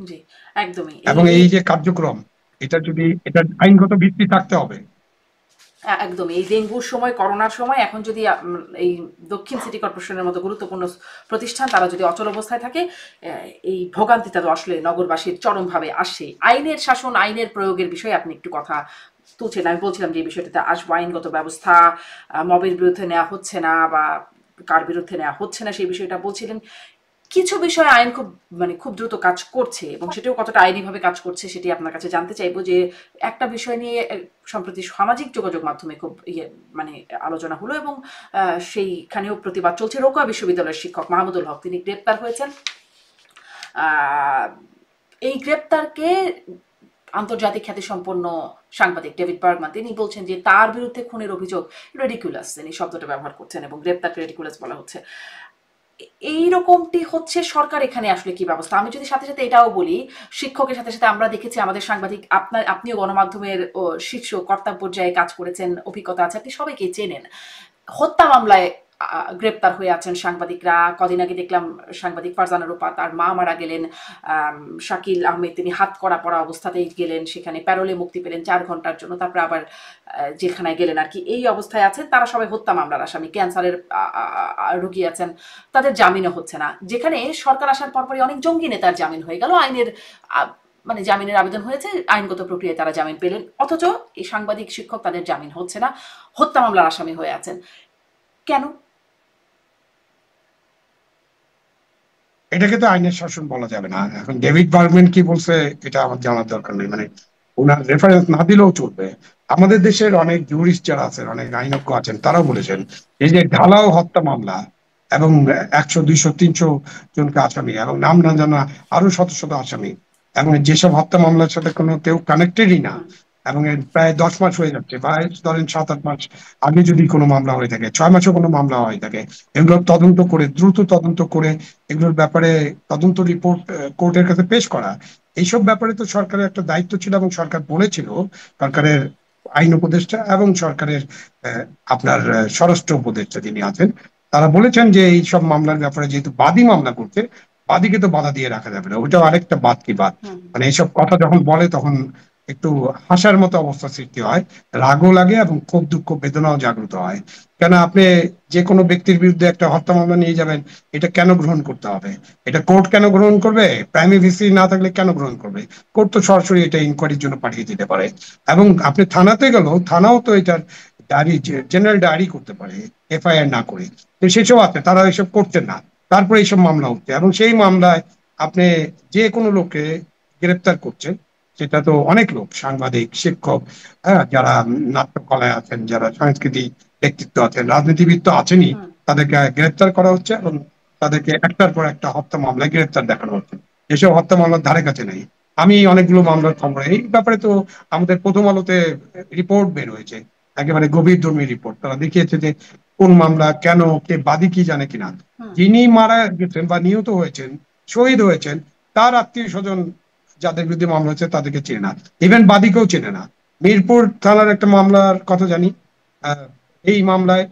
Speaker 2: জি, একদমই।
Speaker 1: এবং এই যে কার্যক্রম, এটা যদি এটা আইনগত ভিত্তি থাকতে হবে।
Speaker 2: একদম এই ডেঙ্গুর সময়, করোনার সময়, এখন যদি এই দক্ষিণ সিটি কর্পোরেশনের মতো গুরুত্বপূর্ণ প্রতিষ্ঠান তারা যদি অচল অবস্থায় থাকে, এই ভোগান্তিটা তো আসলে নগরবাসীর চরমভাবে আসছে। আইনের শাসন, আইনের প্রয়োগের বিষয়ে আপনি একটু কথা তুলছেন। আমি বলছিলাম যে এই বিষয়টাতে আসবো, আইনগত ব্যবস্থা মবের বিরুদ্ধে নেওয়া হচ্ছে না বা কার বিরুদ্ধে নেওয়া হচ্ছে না সেই বিষয়টা বলছিলেন। কিছু বিষয়ে আইন খুব দ্রুত কাজ করছে, এবং সেটাও কতটা আইনিভাবে কাজ করছে সেটি আপনার কাছে জানতে চাইবো। যে একটা বিষয় নিয়ে সম্প্রতি সামাজিক যোগাযোগ মাধ্যমে খুব আলোচনা হলো, এবং সেইখানেও প্রতিবাদ চলছে। রোকেয়া বিশ্ববিদ্যালয়ের শিক্ষক মাহমুদুল হক তিনি গ্রেপ্তার হয়েছেন। এই গ্রেপ্তারকে আন্তর্জাতিক খ্যাতিসম্পন্ন সাংবাদিক ডেভিড বার্গম্যান তিনি বলছেন যে তার বিরুদ্ধে খুনের অভিযোগ রেডিকুলাস, তিনি শব্দটা ব্যবহার করছেন, এবং গ্রেপ্তারকে রেডিকুলাস বলা হচ্ছে। এইরকমটি হচ্ছে, সরকার এখানে আসলে কি ব্যবস্থা? আমি যদি সাথে সাথে এটাও বলি, শিক্ষকের সাথে সাথে আমরা দেখেছি আমাদের সাংবাদিক, আপনিও গণমাধ্যমের শীর্ষ কর্তা পর্যায়ে কাজ করেছেন, অভিজ্ঞতা আছে, আপনি সবাইকে চেনেন। হত্যা মামলায় গ্রেপ্তার হয়ে আছেন সাংবাদিকরা। কদিন আগে দেখলাম সাংবাদিক ফারজানা রূপা, তার মা মারা গেলেন। শাকিল আহমেদ তিনি হাত করা পড়া অবস্থাতেই গেলেন, সেখানে প্যারোলে মুক্তি পেলেন 4 ঘন্টার জন্য, তারপরে আবার জেলখানায় গেলেন আর কি। এই অবস্থায় আছেন তারা সবাই, হত্যা মামলার আসামি, ক্যান্সারের রোগী আছেন, তাদের জামিনও হচ্ছে না। যেখানে সরকার আসার পরপরই অনেক জঙ্গি নেতার জামিন হয়ে গেল, আইনের জামিনের আবেদন হয়েছে, আইনগত প্রক্রিয়ায় তারা জামিন পেলেন, অথচ এই সাংবাদিক শিক্ষক তাদের জামিন হচ্ছে না, হত্যা মামলার আসামি হয়ে আছেন। কেন?
Speaker 1: এটাকে তো আইনের শাসন বলা যাবে না। এখন ডেভিড বার্গম্যান কি বলছে এটা আমার জানার দরকার নেই, মানে ওনার রেফারেন্স না দিলেও চলবে। আমাদের দেশের অনেক জুরিস্ট যারা আছেন, অনেক আইনজ্ঞ আছেন, তারাও বলেছেন এই যে ঢালাও হত্যা মামলা এবং 100 200 300 জনকে আসামি এবং নাম না জানা আরো শত শত আসামি, এবং যেসব হত্যা মামলার সাথে কোনো কেউ কানেক্টেডই না, এবং এর প্রায় 10 মাস হয়ে যাচ্ছে, বা ধরেন 7 8 মাস আগে যদি কোনো মামলা হয়ে থাকে, 6 মাসও কোনো মামলা হয়ে থাকে, এগুলো তদন্ত করে, দ্রুত তদন্ত করে এগুলোর ব্যাপারে তদন্ত রিপোর্ট কোর্টের কাছে পেশ করা, এইসব ব্যাপারে তো সরকারের একটা দায়িত্ব ছিল। এবং সরকার বলেছিল, সরকারের আইন উপদেষ্টা এবং সরকারের আপনার স্বরাষ্ট্র উপদেষ্টা যিনি আছেন, তারা বলেছেন যে এই সব মামলার ব্যাপারে যেহেতু বাদী মামলা করছে, বাদীকে তো বাধা দিয়ে রাখা যাবে না। ওটাও আরেকটা বাদ কি বাদ, মানে এইসব কথা যখন বলে তখন একটু হাসার মতো অবস্থা সৃষ্টি হয়, রাগও লাগে এবং খুব দুঃখ বেদনাও জাগ্রত হয়। কেন আপনি যে কোনো ব্যক্তির বিরুদ্ধে একটা হত্যা মামলা নিয়ে যাবেন, এটা কেন গ্রহণ করতে হবে? এটা কোর্ট কেন গ্রহণ করবে? প্রাইমারি ভিসি না থাকলে কেন গ্রহণ করবে? কোর্ট তো সরাসরি এটা ইনকোয়ারির জন্য পাঠিয়ে দিতে পারে। এবং আপনি থানাতে গেলেও থানাও তো এটার ডায়েরি, জেনারেল ডায়েরি করতে পারে এফআইআর না করে। তো সেসব আছে, তারা এসব করছেন না, তারপরে এইসব মামলা হচ্ছে। এবং সেই মামলায় আপনি যে কোনো লোককে গ্রেপ্তার করছেন, সেটা তো অনেক লোক, সাংবাদিক, শিক্ষক, হ্যাঁ, যারা নাট্যকলায় আছেন, যারা সংস্কৃতি ব্যক্তিত্ব আছেন, রাজনীতিবিদ তো আছেনই, তাদেরকে গ্রেপ্তার করা হচ্ছে এবং তাদেরকে একটার পর একটা হত্যা মামলায় গ্রেপ্তার দেখানো হচ্ছে। এসব হত্যা মামলার ধারে কাছে নেই। আমি অনেকগুলো মামলার খবর, এই ব্যাপারে তো আমাদের প্রথম আলোতে রিপোর্ট বের হয়েছে, একেবারে গভীর ধর্মী রিপোর্ট। তারা দেখিয়েছে যে কোন মামলা, কেন, কে বাদী কি জানে কিনা, যিনি মারা গেছেন বা নিহত হয়েছেন, শহীদ হয়েছেন, তার আত্মীয় স্বজন যাদের বিরুদ্ধে মামলা হচ্ছে তাদেরকে চেনে না, ইভেন বাদীকেও চেনে না। মিরপুর থানার একটা মামলার কথা জানি। এই মামলায়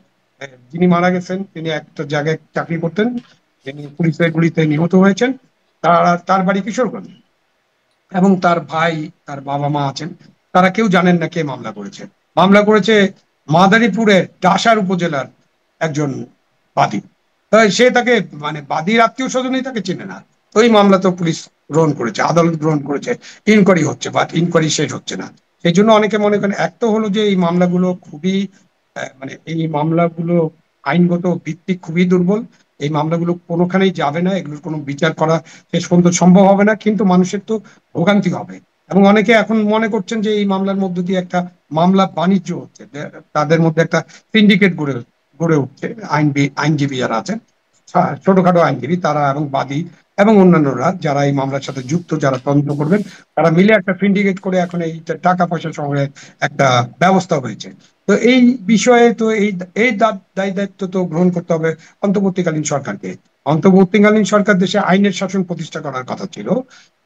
Speaker 1: যিনি মারা গেছেন তিনি একটা জায়গায় চাকরি করতেন, যিনি পুলিশের গুলিতে নিহত হয়েছেন, তার বাড়ি কিশোরগঞ্জ, এবং তার ভাই, তার বাবা মা আছেন, তারা কেউ জানেন না কে মামলা করেছে। মামলা করেছে মাদারীপুরের ডাসার উপজেলার একজন বাদী। সে তাকে, মানে বাদীর আত্মীয় স্বজনই তাকে চেনে না, ওই মামলা তো পুলিশ গ্রহণ করেছে, আদালত গ্রহণ করেছে, ইনকোয়ারি হচ্ছে, বাট ইনকোয়ারি শেষ হচ্ছে না। সেই জন্য অনেকে মনে করেন, এক তো হলো যে এই মামলাগুলো খুবই মানে এই মামলাগুলো আইনগত ভিত্তি খুবই দুর্বল। এই মামলাগুলো কোনোখানেই যাবে না, এগুলোর কোনো বিচার করা শেষ পর্যন্ত সম্ভব হবে না, কিন্তু মানুষের তো ভোগান্তি হবে। এবং অনেকে এখন মনে করছেন যে এই মামলার মধ্য দিয়ে একটা মামলা বাণিজ্য হচ্ছে, যে তাদের মধ্যে একটা সিন্ডিকেট গড়ে গড়ে উঠছে। আইনজীবী যারা আছেন, ছোটখাটো আইনজীবী তারা এবং বাদী এবং অন্যান্যরা যারা এই মামলার সাথে যুক্ত, যারা তদন্ত করবেন, তারা মিলে একটা সিন্ডিকেট করে এখন এই টাকা পয়সা সংগ্রহের একটা ব্যবস্থা হয়েছে। তো এই বিষয়ে তো এই এই দায় দায়িত্ব তো গ্রহণ করতে হবে অন্তর্বর্তীকালীন সরকারকে। অন্তর্বর্তীকালীন সরকার দেশে আইনের শাসন প্রতিষ্ঠা করার কথা ছিল,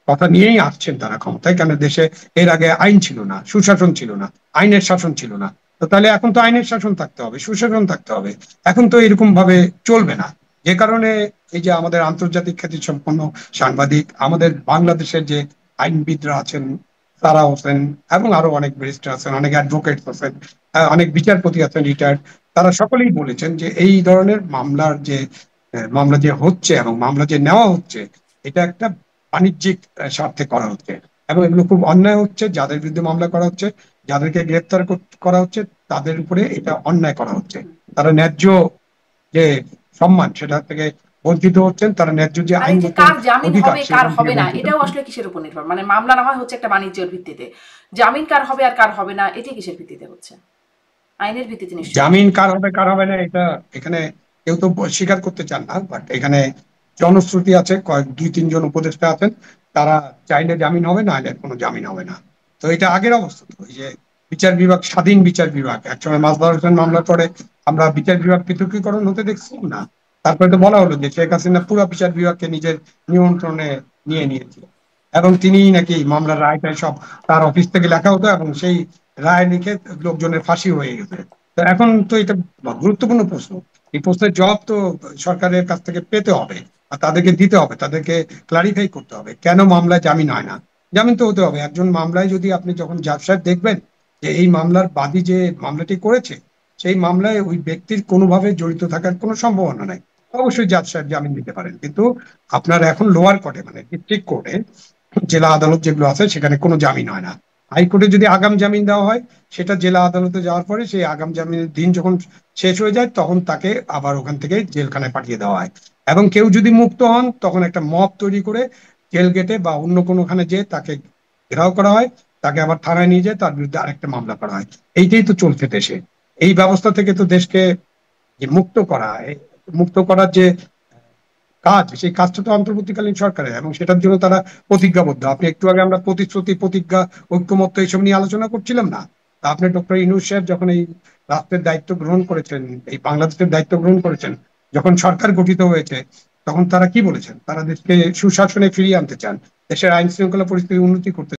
Speaker 1: কথা নিয়েই আসছেন তারা ক্ষমতায়, কেন দেশে এর আগে আইন ছিল না, সুশাসন ছিল না, আইনের শাসন ছিল না। তো তাহলে এখন তো আইনের শাসন থাকতে হবে, সুশাসন থাকতে হবে। এখন তো এরকম ভাবে চলবে না। যে কারণে এই যে আমাদের আন্তর্জাতিক খ্যাতি সম্পন্ন সাংবাদিক, আমাদের বাংলাদেশের যে আইনবিদরা আছেন, তারা হোসেন এবং আরো অনেক ব্যারিস্টার আছেন, অনেক অ্যাডভোকেট আছেন, অনেক বিচারপতি আছেন রিটায়ার্ড, তারা সকলেই বলেছেন যে এই ধরনের মামলা যে হচ্ছে এবং মামলা যে নেওয়া হচ্ছে, এটা একটা বাণিজ্যিক স্বার্থে করা হচ্ছে। এবং এগুলো খুব অন্যায় হচ্ছে, যাদের বিরুদ্ধে মামলা করা হচ্ছে, যাদেরকে গ্রেপ্তার করা হচ্ছে, তাদের উপরে এটা অন্যায় করা হচ্ছে। তারা ন্যায্য যে সম্মান সেটা থেকে বঞ্চিত হচ্ছেন, তারা ন্যায্য যে
Speaker 2: আর এই যে
Speaker 1: আইনগত
Speaker 2: কার জামিন
Speaker 1: অধিকার
Speaker 2: হবে কার
Speaker 1: সেখান থেকে
Speaker 2: হবে না,
Speaker 1: বঞ্চিত
Speaker 2: এটাও
Speaker 1: হচ্ছেন।
Speaker 2: আসলে কিসের উপর নির্ভর? মানে মামলা না হয় হচ্ছে একটা বাণিজ্যের ভিত্তিতে, জামিন কার হবে আর কার হবে না এটি কিসের ভিত্তিতে হচ্ছে? আইনের ভিত্তিতে নিশ্চয়ই হচ্ছে।
Speaker 1: জামিন কার হবে কার হবে না, এটা এখানে কেউ তো স্বীকার করতে চান না, বাট এখানে জনশ্রুতি আছে, কয়েক দুই তিনজন উপদেষ্টা আছেন, তারা চাইলে জামিন হবে, না হলে কোনো জামিন হবে না। তো এটা আগের অবস্থা। তো ওই যে বিচার বিভাগ, স্বাধীন বিচার বিভাগ, একসময় মাজহার হোসেন মামলার পরে আমরা বিচার বিভাগ পৃথকীকরণ হতে দেখছিলাম না? তারপরে তো বলা হলো যে শেখ হাসিনা পুরো বিচার বিভাগকে নিজের নিয়ন্ত্রণে নিয়ে নিয়েছিল, এবং তিনি নাকি মামলার রায়টাই সব তার অফিস থেকে লেখা হতো, এবং সেই রায় লিখে লোকজনের ফাঁসি হয়ে গেছে। তো এখন তো এটা গুরুত্বপূর্ণ প্রশ্ন। এই প্রশ্নের জবাব তো সরকারের কাছ থেকে পেতে হবে, আর তাদেরকে দিতে হবে, তাদেরকে ক্লারিফাই করতে হবে কেন মামলায় জামিন হয় না। জামিন তো হতে হবে। একজন মামলায় যদি আপনি যখন জাজ সাহেব দেখবেন যে এই মামলার বাদী যে মামলাটি করেছে, সেই মামলায় ওই ব্যক্তির কোনোভাবে জড়িত থাকার কোনো সম্ভাবনা নাই, অবশ্যই জাজ সাহেব জামিন দিতে পারেন। কিন্তু আপনার এখন লোয়ার কোর্টে, মানে ডিস্ট্রিক্ট কোর্টে, জেলা আদালত যেগুলো আছে, সেখানে কোনো জামিন হয় না। হাইকোর্টে যদি আগাম জামিন দেওয়া হয়, সেটা জেলা আদালতে যাওয়ার পরে সেই আগাম জামিনের দিন যখন শেষ হয়ে যায়, তখন তাকে আবার ওখান থেকে জেলখানায় পাঠিয়ে দেওয়া হয়। এবং কেউ যদি মুক্ত হন, তখন একটা মব তৈরি করে জেল গেটে বা অন্য কোনোখানে যেয়ে তাকে ঘেরাও করা হয়, তাকে আবার থানায় নিয়ে যায়, তার বিরুদ্ধে আরেকটা মামলা করা হয়। এইটাই তো চলছে দেশে। এই ব্যবস্থা থেকে তো দেশকে যে মুক্ত করার যে কাজ, সেই কাজটা তো অন্তর্বর্তীকালীন সরকারের, এবং সেটার জন্য তারা প্রতিজ্ঞাবদ্ধ। আপনি একটু আগে আমরা প্রতিশ্রুতি, প্রতিজ্ঞা, ঐক্যমত্য এইসব নিয়ে আলোচনা করছিলাম না? তা আপনি ডক্টর ইউনূস সাহেব যখন এই রাষ্ট্রের দায়িত্ব গ্রহণ করেছেন, এই বাংলাদেশের দায়িত্ব গ্রহণ করেছেন, যখন সরকার গঠিত হয়েছে, তখন তারা কি বলেছেন? তারা দেশকে সুশাসনে ফিরিয়ে আনতে চান, দেশের আইন শৃঙ্খলা পরিস্থিতি উন্নতি করতে